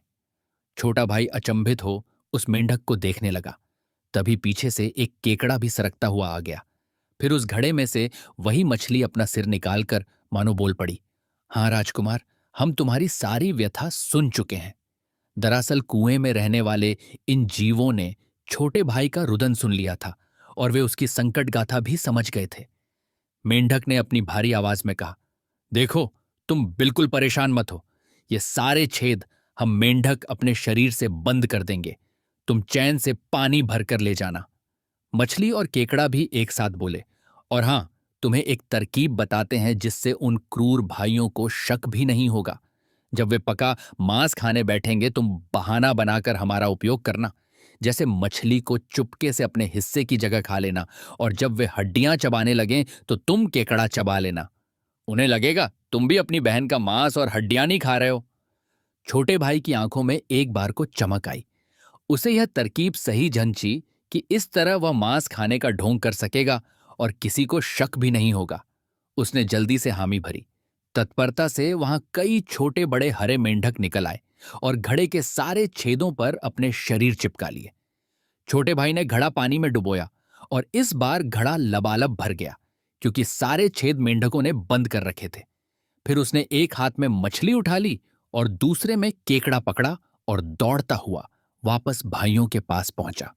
छोटा भाई अचंभित हो उस मेंढक को देखने लगा। तभी पीछे से एक केकड़ा भी सरकता हुआ आ गया। फिर उस घड़े में से वही मछली अपना सिर निकालकर मानो बोल पड़ी, हाँ राजकुमार, हम तुम्हारी सारी व्यथा सुन चुके हैं। दरअसल कुएं में रहने वाले इन जीवों ने छोटे भाई का रुदन सुन लिया था और वे उसकी संकट गाथा भी समझ गए थे। मेंढक ने अपनी भारी आवाज में कहा, देखो, तुम बिल्कुल परेशान मत हो। ये सारे छेद हम मेंढक अपने शरीर से बंद कर देंगे। तुम चैन से पानी भरकर ले जाना। मछली और केकड़ा भी एक साथ बोले, और हां, तुम्हें एक तरकीब बताते हैं जिससे उन क्रूर भाइयों को शक भी नहीं होगा। जब वे पका मांस खाने बैठेंगे तुम बहाना बनाकर हमारा उपयोग करना, जैसे मछली को चुपके से अपने हिस्से की जगह खा लेना, और जब वे हड्डियां चबाने लगें तो तुम केकड़ा चबा लेना। उन्हें लगेगा तुम भी अपनी बहन का मांस और हड्डियां नहीं खा रहे हो। छोटे भाई की आंखों में एक बार को चमक आई। उसे यह तरकीब सही जंची कि इस तरह वह मांस खाने का ढोंग कर सकेगा और किसी को शक भी नहीं होगा। उसने जल्दी से हामी भरी। तत्परता से वहां कई छोटे बड़े हरे मेंढक निकल आए और घड़े के सारे छेदों पर अपने शरीर चिपका लिए। छोटे भाई ने घड़ा पानी में डुबोया और इस बार घड़ा लबालब भर गया, क्योंकि सारे छेद मेंढकों ने बंद कर रखे थे। फिर उसने एक हाथ में मछली उठा ली और दूसरे में केकड़ा पकड़ा और दौड़ता हुआ वापस भाइयों के पास पहुंचा।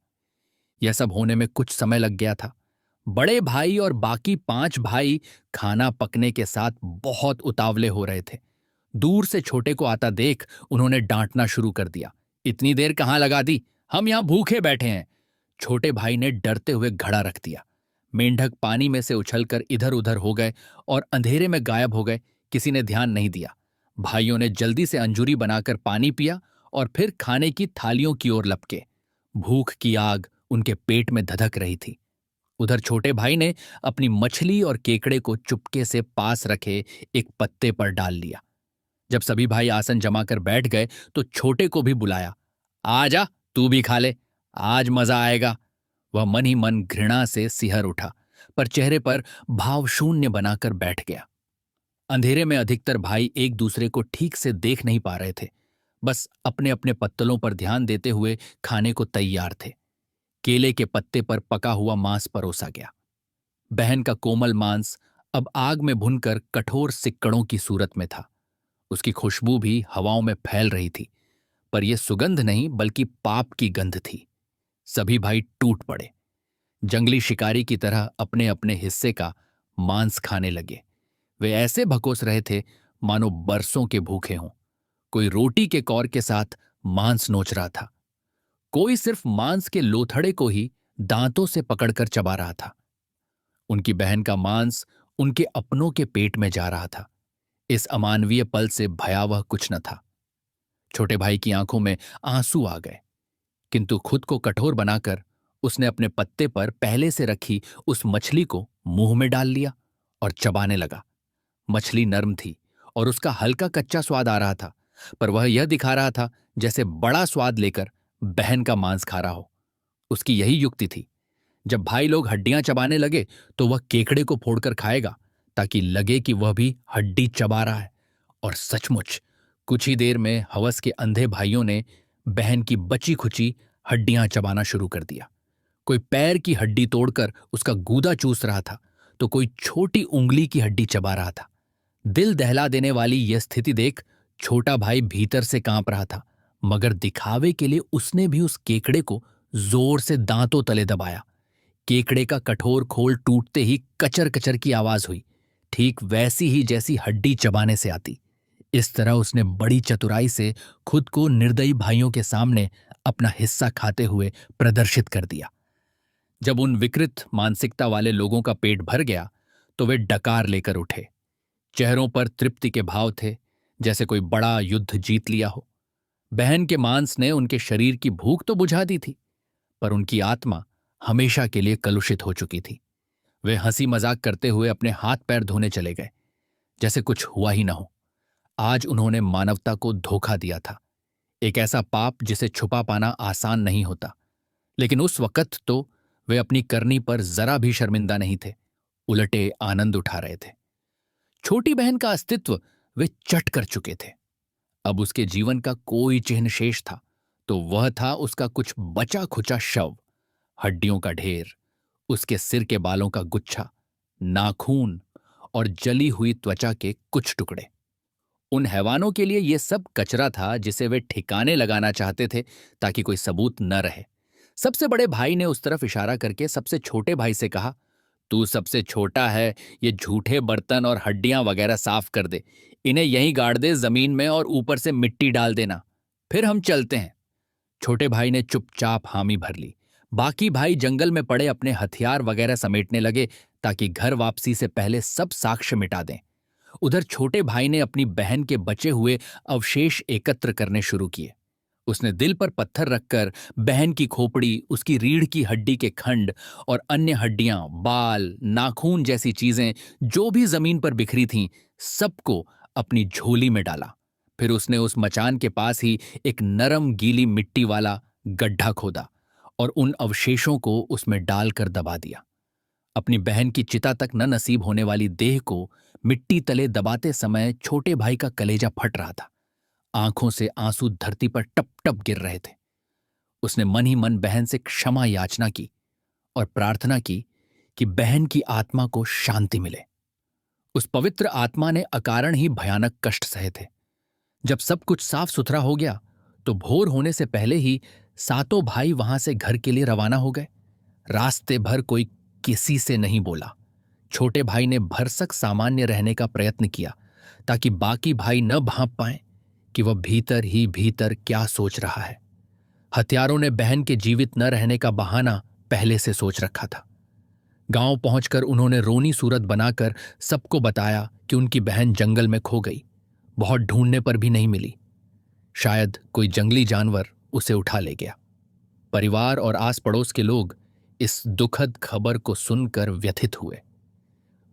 यह सब होने में कुछ समय लग गया था। बड़े भाई और बाकी 5 भाई खाना पकने के साथ बहुत उतावले हो रहे थे। दूर से छोटे को आता देख उन्होंने डांटना शुरू कर दिया, इतनी देर कहां लगा दी, हम यहां भूखे बैठे हैं। छोटे भाई ने डरते हुए घड़ा रख दिया। मेंढक पानी में से उछलकर इधर उधर हो गए और अंधेरे में गायब हो गए। किसी ने ध्यान नहीं दिया। भाइयों ने जल्दी से अंजूरी बनाकर पानी पिया और फिर खाने की थालियों की ओर लपके। भूख की आग उनके पेट में धधक रही थी। उधर छोटे भाई ने अपनी मछली और केकड़े को चुपके से पास रखे एक पत्ते पर डाल लिया। जब सभी भाई आसन जमाकर बैठ गए तो छोटे को भी बुलाया, आ जा, तू भी खा ले, आज मजा आएगा। वह मन ही मन घृणा से सिहर उठा, पर चेहरे पर भाव शून्य बनाकर बैठ गया। अंधेरे में अधिकतर भाई एक दूसरे को ठीक से देख नहीं पा रहे थे, बस अपने अपने पत्तलों पर ध्यान देते हुए खाने को तैयार थे। केले के पत्ते पर पका हुआ मांस परोसा गया। बहन का कोमल मांस अब आग में भुनकर कठोर सिक्कड़ों की सूरत में था। उसकी खुशबू भी हवाओं में फैल रही थी, पर यह सुगंध नहीं बल्कि पाप की गंध थी। सभी भाई टूट पड़े। जंगली शिकारी की तरह अपने अपने हिस्से का मांस खाने लगे। वे ऐसे भकोस रहे थे मानो बरसों के भूखे हों। कोई रोटी के कौर के साथ मांस नोच रहा था, कोई सिर्फ मांस के लोथड़े को ही दांतों से पकड़कर चबा रहा था। उनकी बहन का मांस उनके अपनों के पेट में जा रहा था। इस अमानवीय पल से भयावह कुछ न था। छोटे भाई की आंखों में आंसू आ गए, किंतु खुद को कठोर बनाकर उसने अपने पत्ते पर पहले से रखी उस मछली को मुंह में डाल लिया और चबाने लगा। मछली नर्म थी और उसका हल्का कच्चा स्वाद आ रहा था, पर वह यह दिखा रहा था जैसे बड़ा स्वाद लेकर बहन का मांस खा रहा हो। उसकी यही युक्ति थी। जब भाई लोग हड्डियां चबाने लगे तो वह केकड़े को फोड़कर खाएगा, ताकि लगे कि वह भी हड्डी चबा रहा है। और सचमुच कुछ ही देर में हवस के अंधे भाइयों ने बहन की बची खुची हड्डियां चबाना शुरू कर दिया। कोई पैर की हड्डी तोड़कर उसका गूदा चूस रहा था, तो कोई छोटी उंगली की हड्डी चबा रहा था। दिल दहला देने वाली यह स्थिति देख छोटा भाई भीतर से कांप रहा था, मगर दिखावे के लिए उसने भी उस केकड़े को जोर से दांतों तले दबाया। केकड़े का कठोर खोल टूटते ही कचर कचर की आवाज हुई, ठीक वैसी ही जैसी हड्डी चबाने से आती। इस तरह उसने बड़ी चतुराई से खुद को निर्दयी भाइयों के सामने अपना हिस्सा खाते हुए प्रदर्शित कर दिया। जब उन विकृत मानसिकता वाले लोगों का पेट भर गया तो वे डकार लेकर उठे। चेहरों पर तृप्ति के भाव थे, जैसे कोई बड़ा युद्ध जीत लिया हो। बहन के मांस ने उनके शरीर की भूख तो बुझा दी थी, पर उनकी आत्मा हमेशा के लिए कलुषित हो चुकी थी। वे हंसी मजाक करते हुए अपने हाथ पैर धोने चले गए, जैसे कुछ हुआ ही न हो। आज उन्होंने मानवता को धोखा दिया था, एक ऐसा पाप जिसे छुपा पाना आसान नहीं होता। लेकिन उस वक्त तो वे अपनी करनी पर जरा भी शर्मिंदा नहीं थे, उलटे आनंद उठा रहे थे। छोटी बहन का अस्तित्व वे चट कर चुके थे। अब उसके जीवन का कोई चिन्ह शेष था तो वह था उसका कुछ बचा खुचा शव, हड्डियों का ढेर, उसके सिर के बालों का गुच्छा, नाखून और जली हुई त्वचा के कुछ टुकड़े। उन हैवानों के लिए यह सब कचरा था जिसे वे ठिकाने लगाना चाहते थे ताकि कोई सबूत न रहे। सबसे बड़े भाई ने उस तरफ इशारा करके सबसे छोटे भाई से कहा, तू सबसे छोटा है, ये झूठे बर्तन और हड्डियां वगैरह साफ कर दे, इन्हें यहीं गाड़ दे जमीन में और ऊपर से मिट्टी डाल देना, फिर हम चलते हैं। छोटे भाई ने चुपचाप हामी भर ली। बाकी भाई जंगल में पड़े अपने हथियार वगैरह समेटने लगे ताकि घर वापसी से पहले सब साक्ष्य मिटा दें। उधर छोटे भाई ने अपनी बहन के बचे हुए अवशेष एकत्र करने शुरू किए। उसने दिल पर पत्थर रखकर बहन की खोपड़ी, उसकी रीढ़ की हड्डी के खंड और अन्य हड्डियां, बाल, नाखून जैसी चीजें जो भी जमीन पर बिखरी थीं, सबको अपनी झोली में डाला। फिर उसने उस मचान के पास ही एक नरम गीली मिट्टी वाला गड्ढा खोदा और उन अवशेषों को उसमें डालकर दबा दिया। अपनी बहन की चिता तक न नसीब होने वाली देह को मिट्टी तले दबाते समय छोटे भाई का कलेजा फट रहा था। आंखों से आंसू धरती पर टप टप गिर रहे थे। उसने मन ही मन बहन से क्षमा याचना की और प्रार्थना की कि बहन की आत्मा को शांति मिले। उस पवित्र आत्मा ने अकारण ही भयानक कष्ट सहे थे। जब सब कुछ साफ सुथरा हो गया तो भोर होने से पहले ही सातों भाई वहां से घर के लिए रवाना हो गए। रास्ते भर कोई किसी से नहीं बोला। छोटे भाई ने भरसक सामान्य रहने का प्रयत्न किया ताकि बाकी भाई न भांप पाएं कि वह भीतर ही भीतर क्या सोच रहा है। हत्यारों ने बहन के जीवित न रहने का बहाना पहले से सोच रखा था। गांव पहुंचकर उन्होंने रोनी सूरत बनाकर सबको बताया कि उनकी बहन जंगल में खो गई। बहुत ढूंढने पर भी नहीं मिली। शायद कोई जंगली जानवर उसे उठा ले गया। परिवार और आस पड़ोस के लोग इस दुखद खबर को सुनकर व्यथित हुए।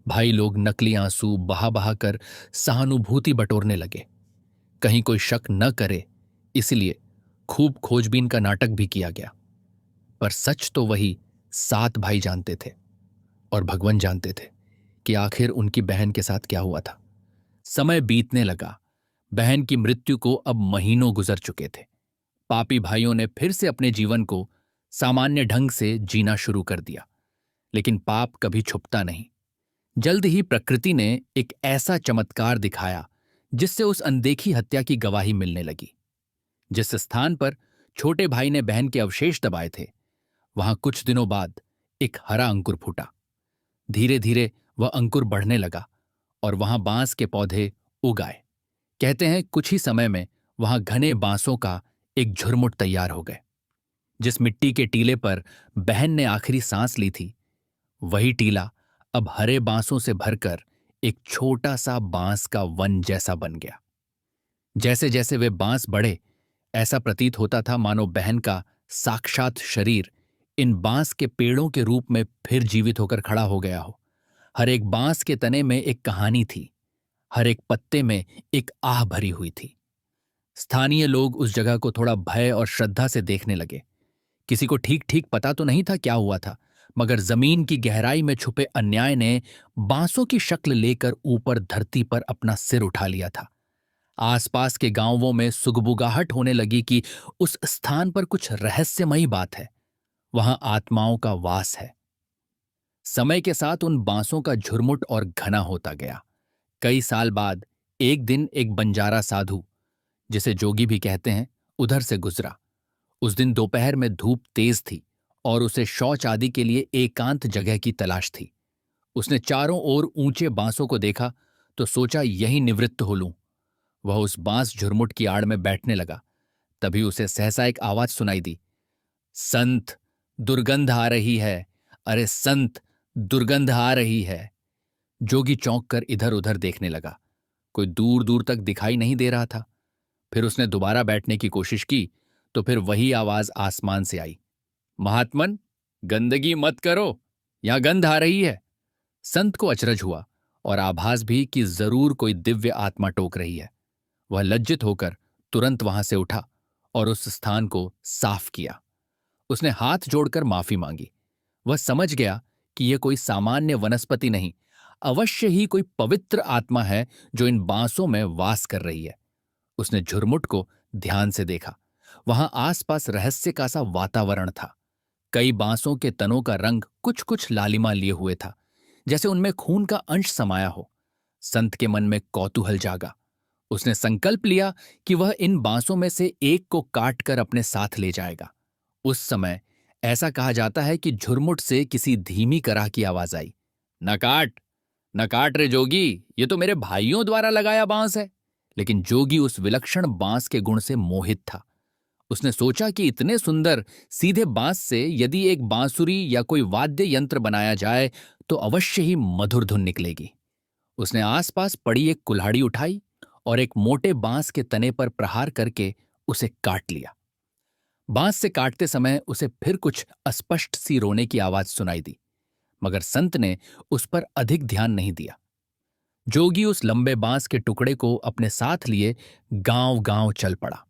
भाई लोग नकली आंसू बहा बहा कर सहानुभूति बटोरने लगे। कहीं कोई शक न करे इसलिए खूब खोजबीन का नाटक भी किया गया। पर सच तो वही 7 भाई जानते थे और भगवान जानते थे कि आखिर उनकी बहन के साथ क्या हुआ था। समय बीतने लगा। बहन की मृत्यु को अब महीनों गुजर चुके थे। पापी भाइयों ने फिर से अपने जीवन को सामान्य ढंग से जीना शुरू कर दिया। लेकिन पाप कभी छुपता नहीं। जल्द ही प्रकृति ने एक ऐसा चमत्कार दिखाया जिससे उस अनदेखी हत्या की गवाही मिलने लगी। जिस स्थान पर छोटे भाई ने बहन के अवशेष दबाए थे, वहां कुछ दिनों बाद एक हरा अंकुर फूटा। धीरे धीरे वह अंकुर बढ़ने लगा और वहां बांस के पौधे उग आए। कहते हैं कुछ ही समय में वहां घने बांसों का एक झुरमुट तैयार हो गए। जिस मिट्टी के टीले पर बहन ने आखिरी सांस ली थी, वही टीला अब हरे बांसों से भरकर एक छोटा सा बांस का वन जैसा बन गया। जैसे जैसे वे बांस बढ़े, ऐसा प्रतीत होता था मानो बहन का साक्षात शरीर इन बांस के पेड़ों के रूप में फिर जीवित होकर खड़ा हो गया हो। हर एक बांस के तने में एक कहानी थी, हर एक पत्ते में एक आह भरी हुई थी। स्थानीय लोग उस जगह को थोड़ा भय और श्रद्धा से देखने लगे। किसी को ठीक ठीक पता तो नहीं था क्या हुआ था, मगर जमीन की गहराई में छुपे अन्याय ने बांसों की शक्ल लेकर ऊपर धरती पर अपना सिर उठा लिया था। आसपास के गांवों में सुगबुगाहट होने लगी कि उस स्थान पर कुछ रहस्यमयी बात है, वहां आत्माओं का वास है। समय के साथ उन बांसों का झुरमुट और घना होता गया। कई साल बाद एक दिन एक बंजारा साधु, जिसे जोगी भी कहते हैं, उधर से गुजरा। उस दिन दोपहर में धूप तेज थी और उसे शौच आदि के लिए एकांत जगह की तलाश थी। उसने चारों ओर ऊंचे बांसों को देखा तो सोचा यहीं निवृत्त हो लूं। वह उस बांस झुरमुट की आड़ में बैठने लगा। तभी उसे सहसा एक आवाज सुनाई दी, संत, दुर्गंध आ रही है, अरे संत, दुर्गंध आ रही है। जोगी चौंक कर इधर उधर देखने लगा। कोई दूर दूर तक दिखाई नहीं दे रहा था। फिर उसने दोबारा बैठने की कोशिश की तो फिर वही आवाज आसमान से आई, महात्मन, गंदगी मत करो, यहां गंध आ रही है। संत को अचरज हुआ और आभास भी कि जरूर कोई दिव्य आत्मा टोक रही है। वह लज्जित होकर तुरंत वहां से उठा और उस स्थान को साफ किया। उसने हाथ जोड़कर माफी मांगी। वह समझ गया कि यह कोई सामान्य वनस्पति नहीं, अवश्य ही कोई पवित्र आत्मा है जो इन बांसों में वास कर रही है। उसने झुरमुट को ध्यान से देखा। वहां आसपास रहस्य का सा वातावरण था। कई बांसों के तनों का रंग कुछ कुछ लालिमा लिए हुए था, जैसे उनमें खून का अंश समाया हो। संत के मन में कौतूहल जागा। उसने संकल्प लिया कि वह इन बांसों में से एक को काट कर अपने साथ ले जाएगा। उस समय ऐसा कहा जाता है कि झुरमुट से किसी धीमी कराह की आवाज आई, न काट, न काट रे जोगी, ये तो मेरे भाइयों द्वारा लगाया बांस है। लेकिन जोगी उस विलक्षण बांस के गुण से मोहित था। उसने सोचा कि इतने सुंदर सीधे बांस से यदि एक बांसुरी या कोई वाद्य यंत्र बनाया जाए तो अवश्य ही मधुर धुन निकलेगी। उसने आसपास पड़ी एक कुल्हाड़ी उठाई और एक मोटे बांस के तने पर प्रहार करके उसे काट लिया। बांस से काटते समय उसे फिर कुछ अस्पष्ट सी रोने की आवाज सुनाई दी, मगर संत ने उस पर अधिक ध्यान नहीं दिया। जोगी उस लंबे बांस के टुकड़े को अपने साथ लिए गांव गांव चल पड़ा।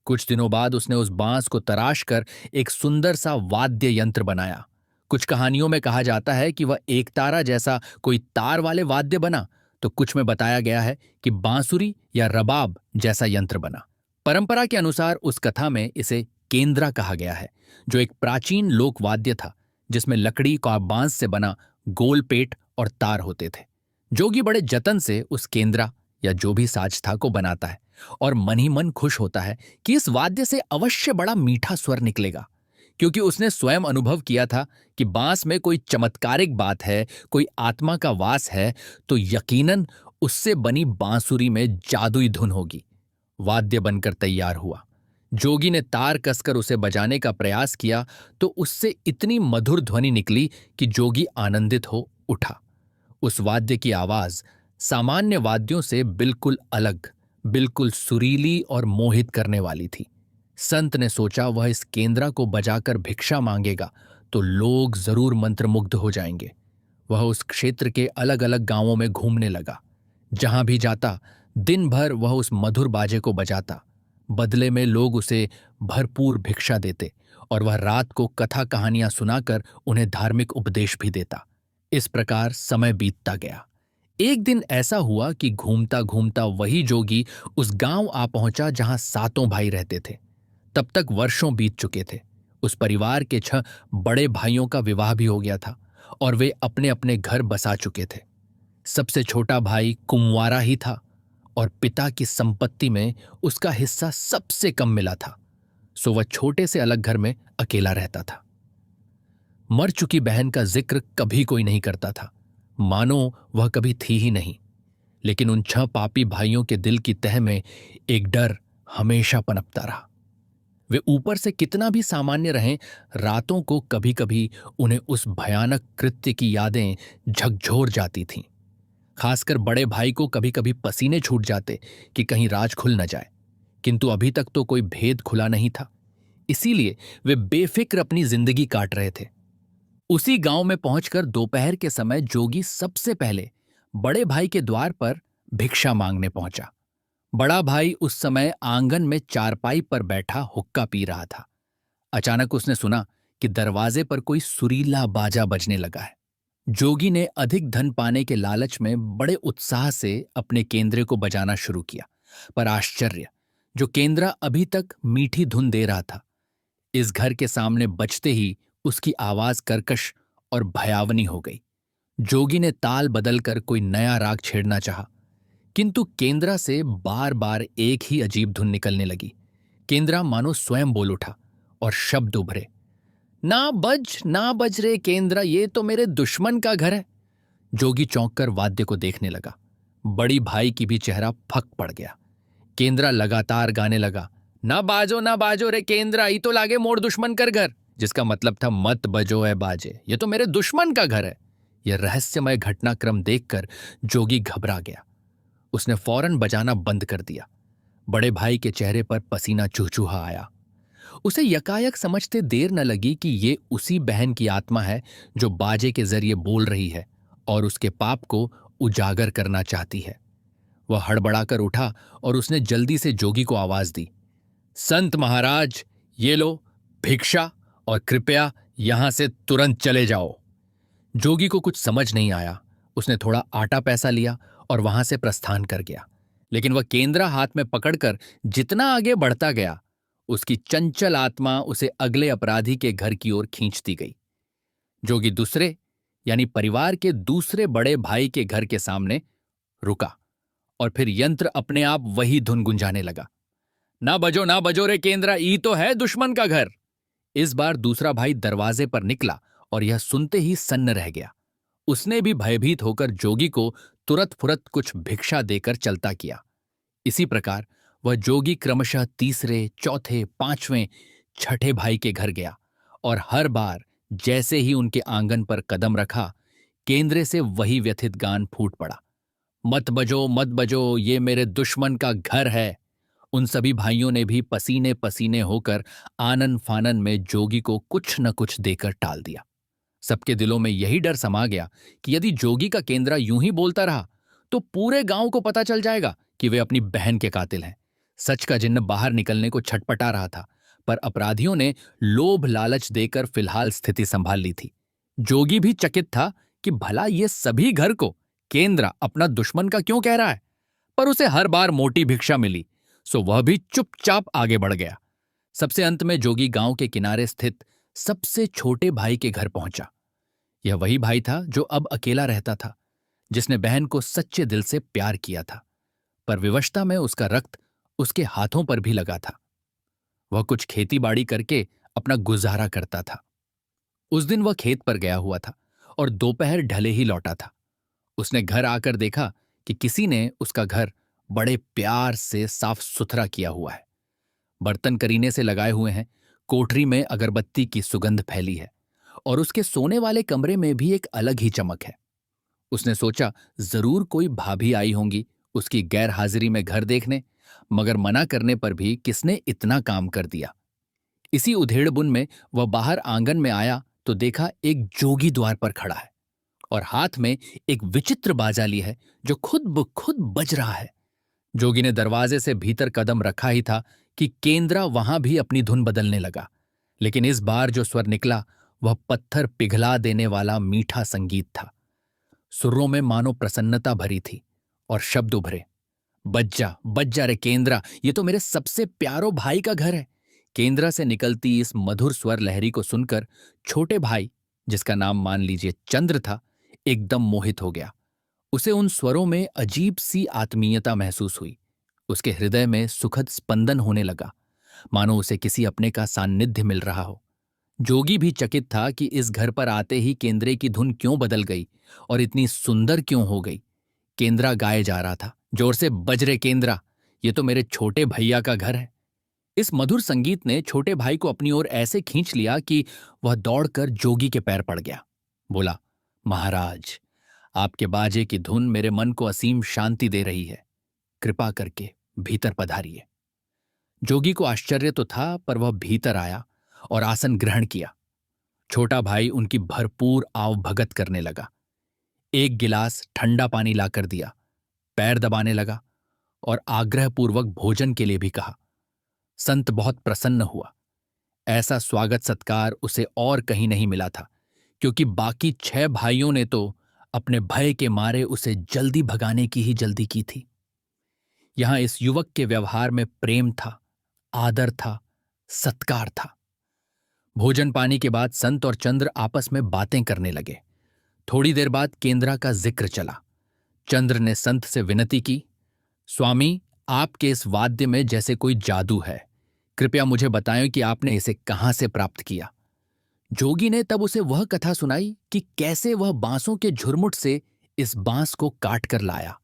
कुछ दिनों बाद उसने उस बांस को तराश कर एक सुंदर सा वाद्य यंत्र बनाया। कुछ कहानियों में कहा जाता है कि वह एक तारा जैसा कोई तार वाले वाद्य बना, तो कुछ में बताया गया है कि बांसुरी या रबाब जैसा यंत्र बना। परंपरा के अनुसार उस कथा में इसे केंद्रा कहा गया है, जो एक प्राचीन लोकवाद्य था जिसमें लकड़ी का बांस से बना गोल पेट और तार होते थे। जोगी बड़े जतन से उस केंद्रा या जो भी साज था को बनाता है और मन ही मन खुश होता है कि इस वाद्य से अवश्य बड़ा मीठा स्वर निकलेगा, क्योंकि उसने स्वयं अनुभव किया था कि बांस में कोई चमत्कारिक बात है, कोई आत्मा का वास है, तो यकीनन उससे बनी बांसुरी में जादुई धुन होगी। वाद्य बनकर तैयार हुआ। जोगी ने तार कसकर उसे बजाने का प्रयास किया तो उससे इतनी मधुर ध्वनि निकली कि जोगी आनंदित हो उठा। उस वाद्य की आवाज सामान्य वाद्यों से बिल्कुल अलग, बिल्कुल सुरीली और मोहित करने वाली थी। संत ने सोचा वह इस केंद्रा को बजाकर भिक्षा मांगेगा तो लोग जरूर मंत्रमुग्ध हो जाएंगे। वह उस क्षेत्र के अलग अलग गांवों में घूमने लगा। जहां भी जाता दिन भर वह उस मधुर बाजे को बजाता। बदले में लोग उसे भरपूर भिक्षा देते और वह रात को कथा कहानियां सुनाकर उन्हें धार्मिक उपदेश भी देता। इस प्रकार समय बीतता गया। एक दिन ऐसा हुआ कि घूमता घूमता वही जोगी उस गांव आ पहुंचा जहां सातों भाई रहते थे। तब तक वर्षों बीत चुके थे। उस परिवार के 6 बड़े भाइयों का विवाह भी हो गया था और वे अपने अपने घर बसा चुके थे। सबसे छोटा भाई कुंवारा ही था और पिता की संपत्ति में उसका हिस्सा सबसे कम मिला था, सो वह छोटे से अलग घर में अकेला रहता था। मर चुकी बहन का जिक्र कभी कोई नहीं करता था, मानो वह कभी थी ही नहीं। लेकिन उन 6 पापी भाइयों के दिल की तह में एक डर हमेशा पनपता रहा। वे ऊपर से कितना भी सामान्य रहें, रातों को कभी कभी उन्हें उस भयानक कृत्य की यादें झकझोर जाती थीं। खासकर बड़े भाई को कभी कभी पसीने छूट जाते कि कहीं राज खुल न जाए, किंतु अभी तक तो कोई भेद खुला नहीं था, इसीलिए वे बेफिक्र अपनी जिंदगी काट रहे थे। उसी गांव में पहुंचकर दोपहर के समय जोगी सबसे पहले बड़े भाई के द्वार पर भिक्षा मांगने पहुंचा। बड़ा भाई उस समय आंगन में चारपाई पर बैठा हुक्का पी रहा था। अचानक उसने सुना कि दरवाजे पर कोई सुरीला बाजा बजने लगा है। जोगी ने अधिक धन पाने के लालच में बड़े उत्साह से अपने केंद्रे को बजाना शुरू किया, पर आश्चर्य, जो केंद्रा अभी तक मीठी धुन दे रहा था, इस घर के सामने बजते ही उसकी आवाज कर्कश और भयावनी हो गई। जोगी ने ताल बदलकर कोई नया राग छेड़ना चाहा, किंतु केंद्रा से बार बार एक ही अजीब धुन निकलने लगी। केंद्रा मानो स्वयं बोल उठा और शब्द उभरे, ना बज रे केंद्रा, ये तो मेरे दुश्मन का घर है। जोगी चौंककर वाद्य को देखने लगा। बड़ी भाई की भी चेहरा फक पड़ गया। केंद्रा लगातार गाने लगा, ना बाजो रे केंद्रा, ई तो लागे मोर दुश्मन कर घर, जिसका मतलब था मत बजो है बाजे, ये तो मेरे दुश्मन का घर है। यह रहस्यमय घटनाक्रम देखकर जोगी घबरा गया। उसने फौरन बजाना बंद कर दिया। बड़े भाई के चेहरे पर पसीना चूहचूहा आया। उसे यकायक समझते देर न लगी कि ये उसी बहन की आत्मा है जो बाजे के जरिए बोल रही है और उसके पाप को उजागर करना चाहती है। वह हड़बड़ाकर उठा और उसने जल्दी से जोगी को आवाज दी, संत महाराज, ये लो भिक्षा और कृपया यहां से तुरंत चले जाओ। जोगी को कुछ समझ नहीं आया। उसने थोड़ा आटा पैसा लिया और वहां से प्रस्थान कर गया, लेकिन वह केंद्रा हाथ में पकड़कर जितना आगे बढ़ता गया उसकी चंचल आत्मा उसे अगले अपराधी के घर की ओर खींचती गई। जोगी दूसरे यानी परिवार के दूसरे बड़े भाई के घर के सामने रुका और फिर यंत्र अपने आप वही धुन गुंजाने लगा। ना बजो रे केंद्रा, ई तो है दुश्मन का घर। इस बार दूसरा भाई दरवाजे पर निकला और यह सुनते ही सन्न रह गया। उसने भी भयभीत होकर जोगी को तुरत फुरत कुछ भिक्षा देकर चलता किया। इसी प्रकार वह जोगी क्रमशः तीसरे, चौथे, पांचवें, छठे भाई के घर गया और हर बार जैसे ही उनके आंगन पर कदम रखा, केंद्रे से वही व्यथित गान फूट पड़ा। मत बजो, ये मेरे दुश्मन का घर है। उन सभी भाइयों ने भी पसीने पसीने होकर आनन फानन में जोगी को कुछ न कुछ देकर टाल दिया। सबके दिलों में यही डर समा गया कि यदि जोगी का केंद्रा यूं ही बोलता रहा तो पूरे गांव को पता चल जाएगा कि वे अपनी बहन के कातिल हैं। सच का जिन्न बाहर निकलने को छटपटा रहा था, पर अपराधियों ने लोभ लालच देकर फिलहाल स्थिति संभाल ली थी। जोगी भी चकित था कि भला ये सभी घर को केंद्रा अपना दुश्मन का क्यों कह रहा है, पर उसे हर बार मोटी भिक्षा मिली, सो वह भी चुपचाप आगे बढ़ गया। सबसे अंत में जोगी गांव के किनारे स्थित सबसे छोटे भाई के घर पहुंचा। यह वही भाई था जो अब अकेला रहता था, जिसने बहन को सच्चे दिल से प्यार किया था, पर विवशता में उसका रक्त उसके हाथों पर भी लगा था। वह कुछ खेती बाड़ी करके अपना गुजारा करता था। उस दिन वह खेत पर गया हुआ था और दोपहर ढले ही लौटा था। उसने घर आकर देखा कि किसी ने उसका घर बड़े प्यार से साफ सुथरा किया हुआ है। बर्तन करीने से लगाए हुए हैं, कोठरी में अगरबत्ती की सुगंध फैली है और उसके सोने वाले कमरे में भी एक अलग ही चमक है। उसने सोचा जरूर कोई भाभी आई होंगी उसकी गैर हाजिरी में घर देखने, मगर मना करने पर भी किसने इतना काम कर दिया। इसी उधेड़बुन में वह बाहर आंगन में आया तो देखा एक जोगी द्वार पर खड़ा है और हाथ में एक विचित्र बाजा ली है जो खुद ब खुद बज रहा है। जोगी ने दरवाजे से भीतर कदम रखा ही था कि केंद्रा वहां भी अपनी धुन बदलने लगा, लेकिन इस बार जो स्वर निकला वह पत्थर पिघला देने वाला मीठा संगीत था। सुरों में मानो प्रसन्नता भरी थी और शब्द उभरे, बज जा रे केंद्रा, ये तो मेरे सबसे प्यारो भाई का घर है। केंद्रा से निकलती इस मधुर स्वर लहरी को सुनकर छोटे भाई, जिसका नाम मान लीजिए चंद्र था, एकदम मोहित हो गया। उसे उन स्वरों में अजीब सी आत्मीयता महसूस हुई। उसके हृदय में सुखद स्पंदन होने लगा, मानो उसे किसी अपने का सान्निध्य मिल रहा हो। जोगी भी चकित था कि इस घर पर आते ही केंद्रे की धुन क्यों बदल गई और इतनी सुंदर क्यों हो गई। केंद्रा गाए जा रहा था, जोर से, बज रे केंद्रा, ये तो मेरे छोटे भैया का घर है। इस मधुर संगीत ने छोटे भाई को अपनी ओर ऐसे खींच लिया कि वह दौड़कर जोगी के पैर पड़ गया। बोला, महाराज, आपके बाजे की धुन मेरे मन को असीम शांति दे रही है, कृपा करके भीतर पधारिए। जोगी को आश्चर्य तो था, पर वह भीतर आया और आसन ग्रहण किया। छोटा भाई उनकी भरपूर आवभगत करने लगा। एक गिलास ठंडा पानी लाकर दिया, पैर दबाने लगा और आग्रहपूर्वक भोजन के लिए भी कहा। संत बहुत प्रसन्न हुआ। ऐसा स्वागत सत्कार उसे और कहीं नहीं मिला था, क्योंकि बाकी 6 भाइयों ने तो अपने भय के मारे उसे जल्दी भगाने की ही जल्दी की थी। यहां इस युवक के व्यवहार में प्रेम था, आदर था, सत्कार था। भोजन पानी के बाद संत और चंद्र आपस में बातें करने लगे। थोड़ी देर बाद केंद्रा का जिक्र चला। चंद्र ने संत से विनती की, स्वामी, आपके इस वाद्य में जैसे कोई जादू है, कृपया मुझे बताएं कि आपने इसे कहां से प्राप्त किया। जोगी ने तब उसे वह कथा सुनाई कि कैसे वह बांसों के झुरमुट से इस बांस को काट कर लाया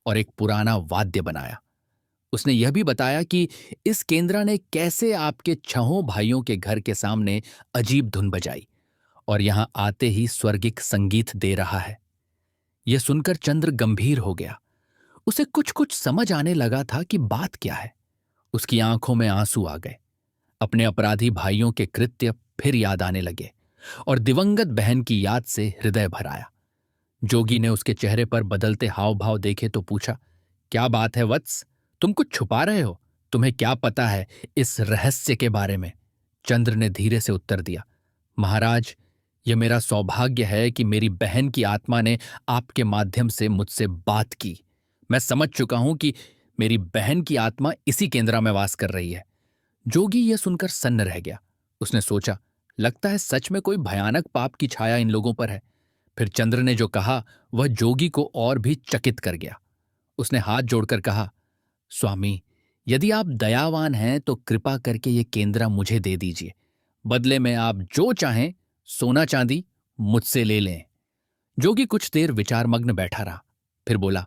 और एक पुराना वाद्य बनाया। उसने यह भी बताया कि इस केंद्रा ने कैसे आपके 6 भाइयों के घर के सामने अजीब धुन बजाई और यहां आते ही स्वर्गिक संगीत दे रहा है। यह सुनकर चंद्र गंभीर हो गया। उसे कुछ कुछ समझ आने लगा था कि बात क्या है। उसकी आंखों में आंसू आ गए। अपने अपराधी भाइयों के कृत्य फिर याद आने लगे और दिवंगत बहन की याद से हृदय भर आया। जोगी ने उसके चेहरे पर बदलते हाव भाव देखे तो पूछा, क्या बात है वत्स, तुम कुछ छुपा रहे हो? तुम्हें क्या पता है इस रहस्य के बारे में? चंद्र ने धीरे से उत्तर दिया, महाराज, यह मेरा सौभाग्य है कि मेरी बहन की आत्मा ने आपके माध्यम से मुझसे बात की। मैं समझ चुका हूं कि मेरी बहन की आत्मा इसी केंद्रा में वास कर रही है। जोगी यह सुनकर सन्न रह गया। उसने सोचा, लगता है सच में कोई भयानक पाप की छाया इन लोगों पर है। फिर चंद्र ने जो कहा वह जोगी को और भी चकित कर गया। उसने हाथ जोड़कर कहा, स्वामी, यदि आप दयावान हैं तो कृपा करके ये केंद्रा मुझे दे दीजिए। बदले में आप जो चाहें सोना चांदी मुझसे ले लें। जोगी कुछ देर विचारमग्न बैठा रहा, फिर बोला,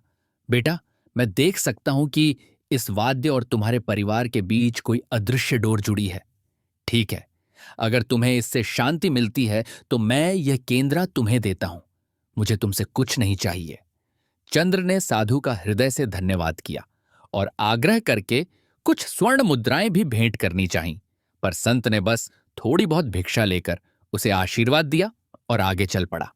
बेटा, मैं देख सकता हूं कि इस वाद्य और तुम्हारे परिवार के बीच कोई अदृश्य डोर जुड़ी है। ठीक है, अगर तुम्हें इससे शांति मिलती है तो मैं यह केंद्रा तुम्हें देता हूं। मुझे तुमसे कुछ नहीं चाहिए। चंद्र ने साधु का हृदय से धन्यवाद किया और आग्रह करके कुछ स्वर्ण मुद्राएं भी भेंट करनी चाहीं, पर संत ने बस थोड़ी बहुत भिक्षा लेकर उसे आशीर्वाद दिया और आगे चल पड़ा।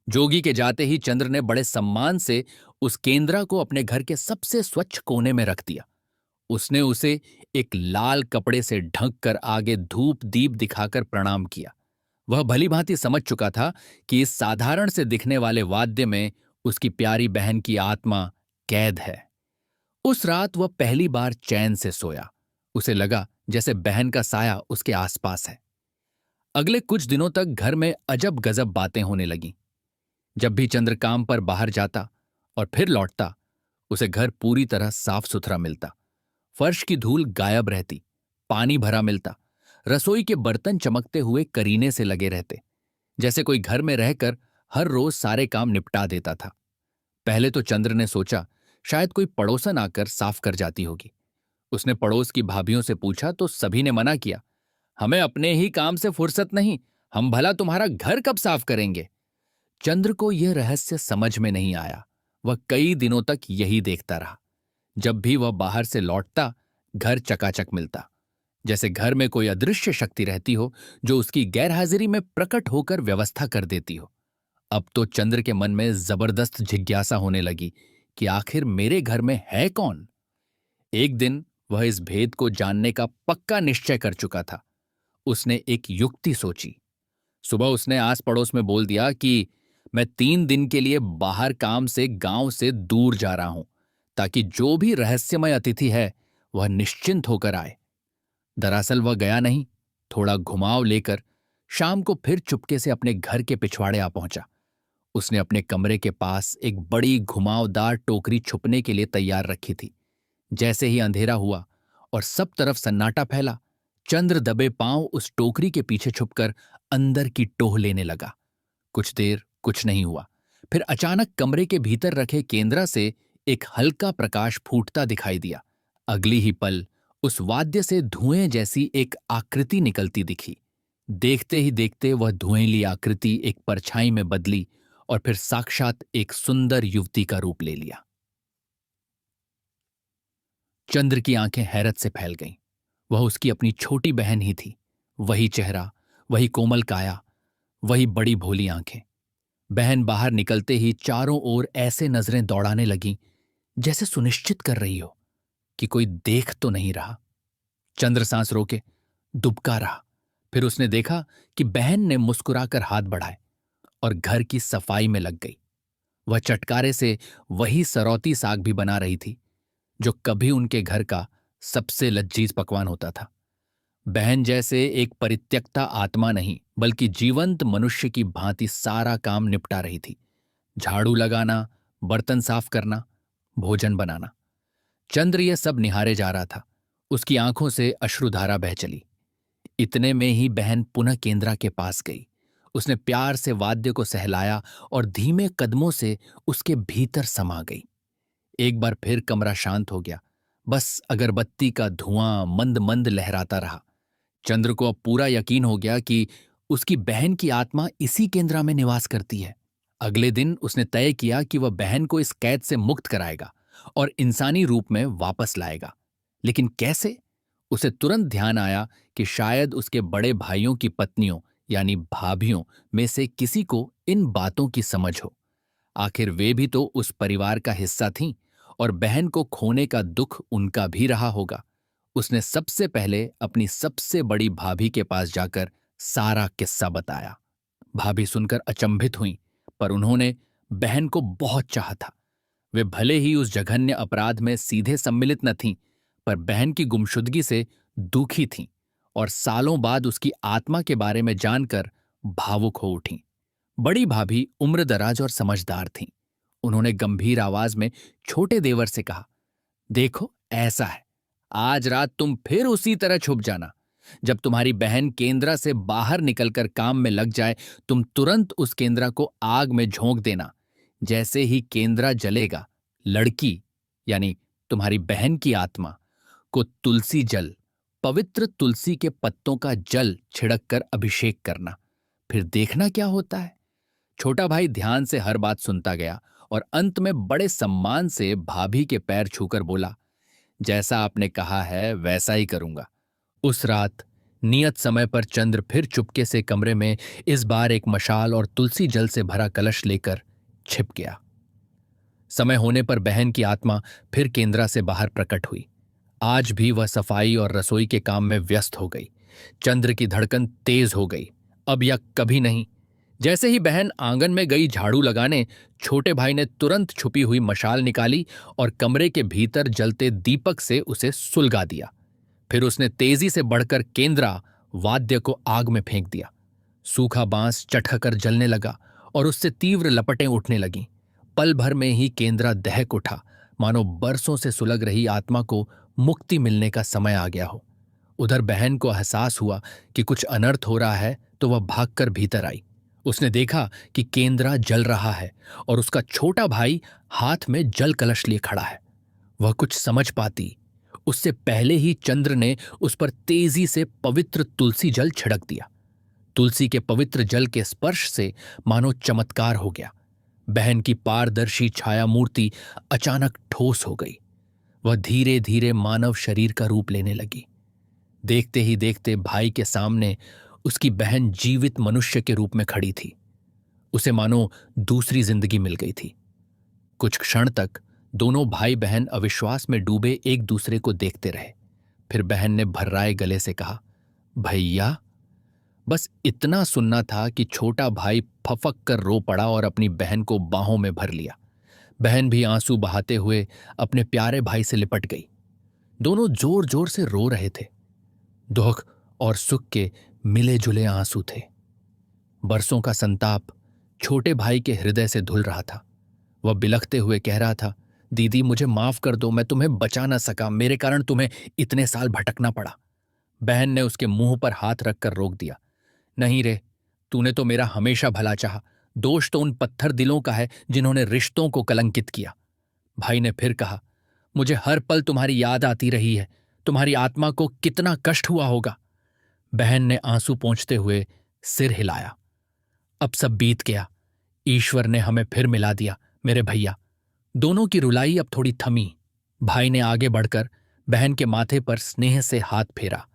जोगी के जाते ही चंद्र ने बड़े सम्मान से उस केंद्रा को अपने घर के सबसे स्वच्छ कोने में रख दिया। उसने उसे एक लाल कपड़े से ढक कर आगे धूप दीप दिखाकर प्रणाम किया। वह भली भांति समझ चुका था कि इस साधारण से दिखने वाले वाद्य में उसकी प्यारी बहन की आत्मा कैद है। उस रात वह पहली बार चैन से सोया। उसे लगा जैसे बहन का साया उसके आसपास है। अगले कुछ दिनों तक घर में अजब गजब बातें होने लगीं। जब भी चंद्र काम पर बाहर जाता और फिर लौटता, उसे घर पूरी तरह साफ सुथरा मिलता। फर्श की धूल गायब रहती, पानी भरा मिलता, रसोई के बर्तन चमकते हुए करीने से लगे रहते, जैसे कोई घर में रहकर हर रोज सारे काम निपटा देता था। पहले तो चंद्र ने सोचा शायद कोई पड़ोसन आकर साफ कर जाती होगी। उसने पड़ोस की भाभियों से पूछा तो सभी ने मना किया। हमें अपने ही काम से फुर्सत नहीं, हम भला तुम्हारा घर कब साफ करेंगे। चंद्र को यह रहस्य समझ में नहीं आया। वह कई दिनों तक यही देखता रहा। जब भी वह बाहर से लौटता, घर चकाचक मिलता, जैसे घर में कोई अदृश्य शक्ति रहती हो जो उसकी गैरहाजिरी में प्रकट होकर व्यवस्था कर देती हो। अब तो चंद्र के मन में जबरदस्त जिज्ञासा होने लगी कि आखिर मेरे घर में है कौन। एक दिन वह इस भेद को जानने का पक्का निश्चय कर चुका था। उसने एक युक्ति सोची। सुबह उसने आस पड़ोस में बोल दिया कि मैं 3 दिन के लिए बाहर काम से गांव से दूर जा रहा हूं, ताकि जो भी रहस्यमय अतिथि है वह निश्चिंत होकर आए। दरअसल वह गया नहीं, थोड़ा घुमाव लेकर शाम को फिर चुपके से अपने घर के पिछवाड़े आ पहुंचा। उसने अपने कमरे के पास एक बड़ी घुमावदार टोकरी छुपने के लिए तैयार रखी थी। जैसे ही अंधेरा हुआ और सब तरफ सन्नाटा फैला, चंद्र दबे पांव उस टोकरी के पीछे छुपकर अंदर की टोह लेने लगा। कुछ देर कुछ नहीं हुआ, फिर अचानक कमरे के भीतर रखे केंद्रा से एक हल्का प्रकाश फूटता दिखाई दिया। अगली ही पल उस वाद्य से धुएं जैसी एक आकृति निकलती दिखी। देखते ही देखते वह धुएंली आकृति एक परछाई में बदली और फिर साक्षात एक सुंदर युवती का रूप ले लिया। चंद्र की आंखें हैरत से फैल गईं। वह उसकी अपनी छोटी बहन ही थी। वही चेहरा, वही कोमल काया, वही बड़ी भोली आंखें। बहन बाहर निकलते ही चारों ओर ऐसे नजरें दौड़ाने लगीं जैसे सुनिश्चित कर रही हो कि कोई देख तो नहीं रहा। चंद्र सांस रोके दुबका रहा। फिर उसने देखा कि बहन ने मुस्कुराकर हाथ बढ़ाए और घर की सफाई में लग गई। वह चटकारे से वही सरौती साग भी बना रही थी जो कभी उनके घर का सबसे लज्जीज पकवान होता था। बहन जैसे एक परित्यक्ता आत्मा नहीं, बल्कि जीवंत मनुष्य की भांति सारा काम निपटा रही थी। झाड़ू लगाना, बर्तन साफ करना, भोजन बनाना। चंद्र यह सब निहारे जा रहा था। उसकी आंखों से अश्रुधारा बह चली। इतने में ही बहन पुनः केंद्रा के पास गई। उसने प्यार से वाद्य को सहलाया और धीमे कदमों से उसके भीतर समा गई। एक बार फिर कमरा शांत हो गया। बस अगरबत्ती का धुआं मंद मंद लहराता रहा। चंद्र को अब पूरा यकीन हो गया कि उसकी बहन की आत्मा इसी केंद्रा में निवास करती है। अगले दिन उसने तय किया कि वह बहन को इस कैद से मुक्त कराएगा और इंसानी रूप में वापस लाएगा। लेकिन कैसे? उसे तुरंत ध्यान आया कि शायद उसके बड़े भाइयों की पत्नियों यानी भाभियों में से किसी को इन बातों की समझ हो। आखिर वे भी तो उस परिवार का हिस्सा थीं और बहन को खोने का दुख उनका भी रहा होगा। उसने सबसे पहले अपनी सबसे बड़ी भाभी के पास जाकर सारा किस्सा बताया। भाभी सुनकर अचंभित हुईं, पर उन्होंने बहन को बहुत चाहा था। वे भले ही उस जघन्य अपराध में सीधे सम्मिलित न थीं, पर बहन की गुमशुदगी से दुखी थीं और सालों बाद उसकी आत्मा के बारे में जानकर भावुक हो उठीं। बड़ी भाभी उम्रदराज और समझदार थीं। उन्होंने गंभीर आवाज में छोटे देवर से कहा, देखो ऐसा है, आज रात तुम फिर उसी तरह छुप जाना। जब तुम्हारी बहन केंद्रा से बाहर निकलकर काम में लग जाए, तुम तुरंत उस केंद्रा को आग में झोंक देना। जैसे ही केंद्रा जलेगा, लड़की यानी तुम्हारी बहन की आत्मा को तुलसी जल, पवित्र तुलसी के पत्तों का जल छिड़क कर अभिषेक करना। फिर देखना क्या होता है। छोटा भाई ध्यान से हर बात सुनता गया और अंत में बड़े सम्मान से भाभी के पैर छूकर बोला, जैसा आपने कहा है वैसा ही करूंगा। उस रात नियत समय पर चंद्र फिर चुपके से कमरे में इस बार एक मशाल और तुलसी जल से भरा कलश लेकर छिप गया। समय होने पर बहन की आत्मा फिर केंद्रा से बाहर प्रकट हुई। आज भी वह सफाई और रसोई के काम में व्यस्त हो गई। चंद्र की धड़कन तेज हो गई, अब या कभी नहीं। जैसे ही बहन आंगन में गई झाड़ू लगाने, छोटे भाई ने तुरंत छुपी हुई मशाल निकाली और कमरे के भीतर जलते दीपक से उसे सुलगा दिया। फिर उसने तेजी से बढ़कर केंद्रा वाद्य को आग में फेंक दिया। सूखा बांस चटककर जलने लगा और उससे तीव्र लपटें उठने लगीं। पल भर में ही केंद्रा दहक उठा, मानो बरसों से सुलग रही आत्मा को मुक्ति मिलने का समय आ गया हो। उधर बहन को एहसास हुआ कि कुछ अनर्थ हो रहा है, तो वह भागकर भीतर आई। उसने देखा कि केंद्रा जल रहा है और उसका छोटा भाई हाथ में जल कलश लिए खड़ा है। वह कुछ समझ पाती उससे पहले ही चंद्र ने उस पर तेजी से पवित्र तुलसी जल छिड़क दिया। तुलसी के पवित्र जल के स्पर्श से मानो चमत्कार हो गया। बहन की पारदर्शी छाया मूर्ति अचानक ठोस हो गई। वह धीरे धीरे मानव शरीर का रूप लेने लगी। देखते ही देखते भाई के सामने उसकी बहन जीवित मनुष्य के रूप में खड़ी थी। उसे मानो दूसरी जिंदगी मिल गई थी। कुछ क्षण तक दोनों भाई बहन अविश्वास में डूबे एक दूसरे को देखते रहे। फिर बहन ने भर्राए गले से कहा, भैया। बस इतना सुनना था कि छोटा भाई फफक कर रो पड़ा और अपनी बहन को बाहों में भर लिया। बहन भी आंसू बहाते हुए अपने प्यारे भाई से लिपट गई। दोनों जोर जोर से रो रहे थे। दुख और सुख के मिले जुले आंसू थे। बरसों का संताप छोटे भाई के हृदय से धुल रहा था। वह बिलखते हुए कह रहा था, दीदी मुझे माफ कर दो, मैं तुम्हें बचा ना सका, मेरे कारण तुम्हें इतने साल भटकना पड़ा। बहन ने उसके मुंह पर हाथ रखकर रोक दिया। नहीं रे, तूने तो मेरा हमेशा भला चाहा। दोष तो उन पत्थर दिलों का है जिन्होंने रिश्तों को कलंकित किया। भाई ने फिर कहा, मुझे हर पल तुम्हारी याद आती रही है। तुम्हारी आत्मा को कितना कष्ट हुआ होगा। बहन ने आंसू पोंछते हुए सिर हिलाया। अब सब बीत गया। ईश्वर ने हमें फिर मिला दिया मेरे भैया। दोनों की रुलाई अब थोड़ी थमी। भाई ने आगे बढ़कर बहन के माथे पर स्नेह से हाथ फेरा,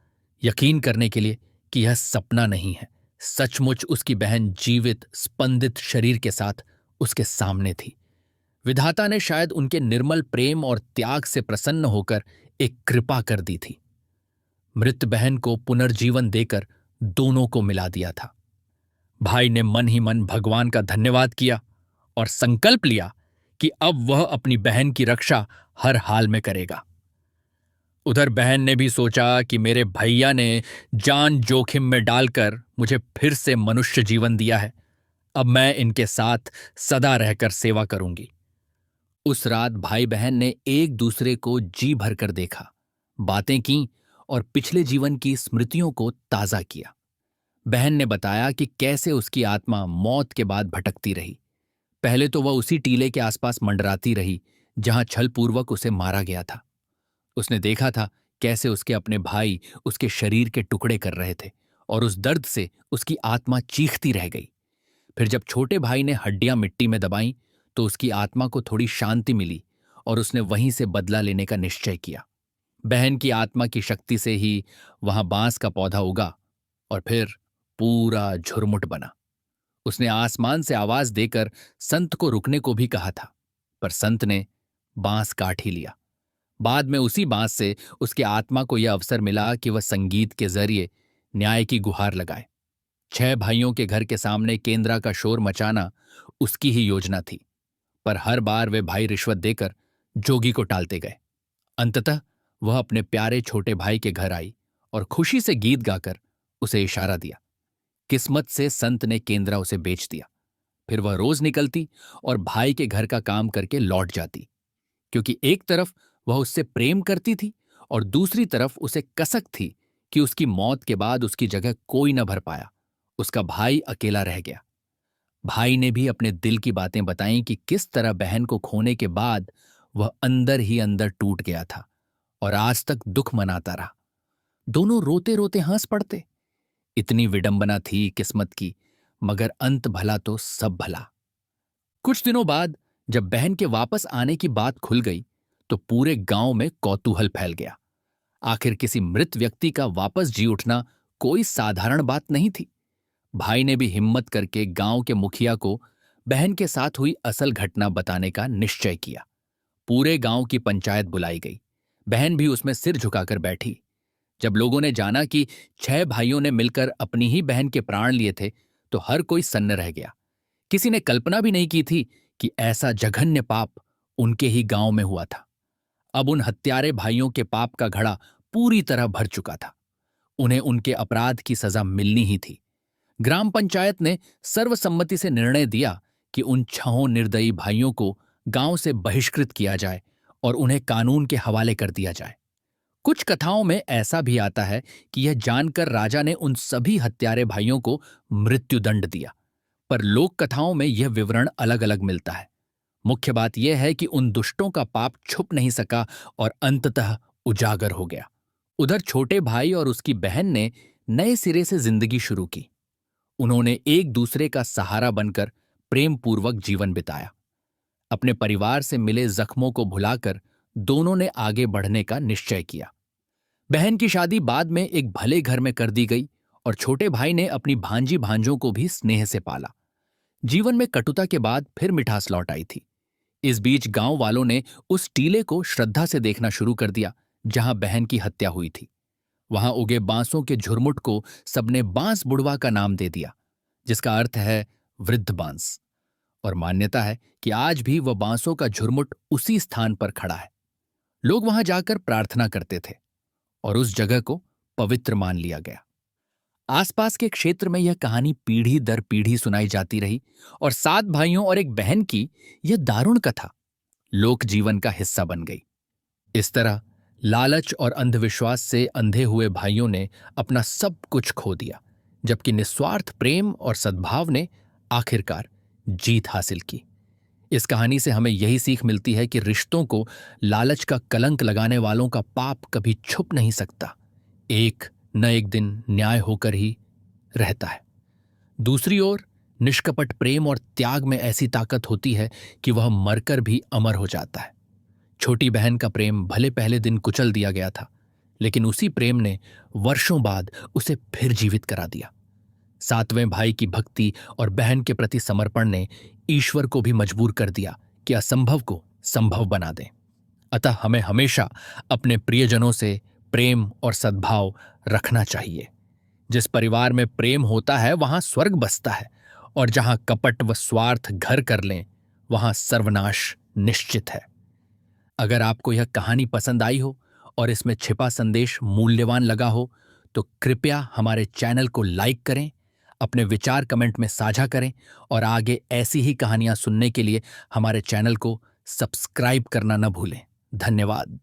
यकीन करने के लिए कि यह सपना नहीं है। सचमुच उसकी बहन जीवित स्पंदित शरीर के साथ उसके सामने थी। विधाता ने शायद उनके निर्मल प्रेम और त्याग से प्रसन्न होकर एक कृपा कर दी थी। मृत बहन को पुनर्जीवन देकर दोनों को मिला दिया था। भाई ने मन ही मन भगवान का धन्यवाद किया और संकल्प लिया कि अब वह अपनी बहन की रक्षा हर हाल में करेगा। उधर बहन ने भी सोचा कि मेरे भैया ने जान जोखिम में डालकर मुझे फिर से मनुष्य जीवन दिया है, अब मैं इनके साथ सदा रहकर सेवा करूंगी। उस रात भाई बहन ने एक दूसरे को जी भरकर देखा, बातें की और पिछले जीवन की स्मृतियों को ताजा किया। बहन ने बताया कि कैसे उसकी आत्मा मौत के बाद भटकती रही। पहले तो वह उसी टीले के आसपास मंडराती रही जहां छलपूर्वक उसे मारा गया था। उसने देखा था कैसे उसके अपने भाई उसके शरीर के टुकड़े कर रहे थे और उस दर्द से उसकी आत्मा चीखती रह गई। फिर जब छोटे भाई ने हड्डियां मिट्टी में दबाईं तो उसकी आत्मा को थोड़ी शांति मिली और उसने वहीं से बदला लेने का निश्चय किया। बहन की आत्मा की शक्ति से ही वहां बांस का पौधा उगा और फिर पूरा झुरमुट बना। उसने आसमान से आवाज देकर संत को रुकने को भी कहा था, पर संत ने बांस काट ही लिया। बाद में उसी बांस से उसके आत्मा को यह अवसर मिला कि वह संगीत के जरिए न्याय की गुहार लगाए। 6 भाइयों के घर के सामने केंद्रा का शोर मचाना उसकी ही योजना थी, पर हर बार वे भाई रिश्वत देकर जोगी को टालते गए। अंततः वह अपने प्यारे छोटे भाई के घर आई और खुशी से गीत गाकर उसे इशारा दिया। किस्मत से संत ने केंद्रा उसे बेच दिया। फिर वह रोज निकलती और भाई के घर का काम करके लौट जाती, क्योंकि एक तरफ वह उससे प्रेम करती थी और दूसरी तरफ उसे कसक थी कि उसकी मौत के बाद उसकी जगह कोई न भर पाया। उसका भाई अकेला रह गया। भाई ने भी अपने दिल की बातें बताईं कि किस तरह बहन को खोने के बाद वह अंदर ही अंदर टूट गया था और आज तक दुख मनाता रहा। दोनों रोते रोते हंस पड़ते। इतनी विडंबना थी किस्मत की, मगर अंत भला तो सब भला। कुछ दिनों बाद जब बहन के वापस आने की बात खुल गई तो पूरे गांव में कौतूहल फैल गया। आखिर किसी मृत व्यक्ति का वापस जी उठना कोई साधारण बात नहीं थी। भाई ने भी हिम्मत करके गांव के मुखिया को बहन के साथ हुई असल घटना बताने का निश्चय किया। पूरे गांव की पंचायत बुलाई गई। बहन भी उसमें सिर झुकाकर बैठी। जब लोगों ने जाना कि 6 भाइयों ने मिलकर अपनी ही बहन के प्राण लिए थे तो हर कोई सन्न रह गया। किसी ने कल्पना भी नहीं की थी कि ऐसा जघन्य पाप उनके ही गांव में हुआ था। अब उन हत्यारे भाइयों के पाप का घड़ा पूरी तरह भर चुका था। उन्हें उनके अपराध की सजा मिलनी ही थी। ग्राम पंचायत ने सर्वसम्मति से निर्णय दिया कि उन 6 निर्दयी भाइयों को गांव से बहिष्कृत किया जाए और उन्हें कानून के हवाले कर दिया जाए। कुछ कथाओं में ऐसा भी आता है कि यह जानकर राजा ने उन सभी हत्यारे भाइयों को मृत्युदंड दिया, पर लोक कथाओं में यह विवरण अलग अलग मिलता है। मुख्य बात यह है कि उन दुष्टों का पाप छुप नहीं सका और अंततः उजागर हो गया। उधर छोटे भाई और उसकी बहन ने नए सिरे से जिंदगी शुरू की। उन्होंने एक दूसरे का सहारा बनकर प्रेम पूर्वक जीवन बिताया। अपने परिवार से मिले जख्मों को भुलाकर दोनों ने आगे बढ़ने का निश्चय किया। बहन की शादी बाद में एक भले घर में कर दी गई और छोटे भाई ने अपनी भांजी भांजों को भी स्नेह से पाला। जीवन में कटुता के बाद फिर मिठास लौट आई थी। इस बीच गांव वालों ने उस टीले को श्रद्धा से देखना शुरू कर दिया जहां बहन की हत्या हुई थी। वहां उगे बांसों के झुरमुट को सबने बांस बुढ़वा का नाम दे दिया, जिसका अर्थ है वृद्ध बांस। और मान्यता है कि आज भी वह बांसों का झुरमुट उसी स्थान पर खड़ा है। लोग वहां जाकर प्रार्थना करते थे और उस जगह को पवित्र मान लिया गया। आसपास के क्षेत्र में यह कहानी पीढ़ी दर पीढ़ी सुनाई जाती रही और 7 भाइयों और एक बहन की यह दारुण कथा लोक जीवन का हिस्सा बन गई। इस तरह लालच और अंधविश्वास से अंधे हुए भाइयों ने अपना सब कुछ खो दिया, जबकि निस्वार्थ प्रेम और सद्भाव ने आखिरकार जीत हासिल की। इस कहानी से हमें यही सीख मिलती है कि रिश्तों को लालच का कलंक लगाने वालों का पाप कभी छुप नहीं सकता। एक न एक दिन न्याय होकर ही रहता है। दूसरी ओर निष्कपट प्रेम और त्याग में ऐसी ताकत होती है कि वह मरकर भी अमर हो जाता है। छोटी बहन का प्रेम भले पहले दिन कुचल दिया गया था, लेकिन उसी प्रेम ने वर्षों बाद उसे फिर जीवित करा दिया। 7वें भाई की भक्ति और बहन के प्रति समर्पण ने ईश्वर को भी मजबूर कर दिया कि असंभव को संभव बना दें। अतः हमें हमेशा अपने प्रियजनों से प्रेम और सद्भाव रखना चाहिए। जिस परिवार में प्रेम होता है वहां स्वर्ग बसता है, और जहां कपट व स्वार्थ घर कर लें वहां सर्वनाश निश्चित है। अगर आपको यह कहानी पसंद आई हो और इसमें छिपा संदेश मूल्यवान लगा हो तो कृपया हमारे चैनल को लाइक करें, अपने विचार कमेंट में साझा करें और आगे ऐसी ही कहानियां सुनने के लिए हमारे चैनल को सब्सक्राइब करना न भूलें। धन्यवाद।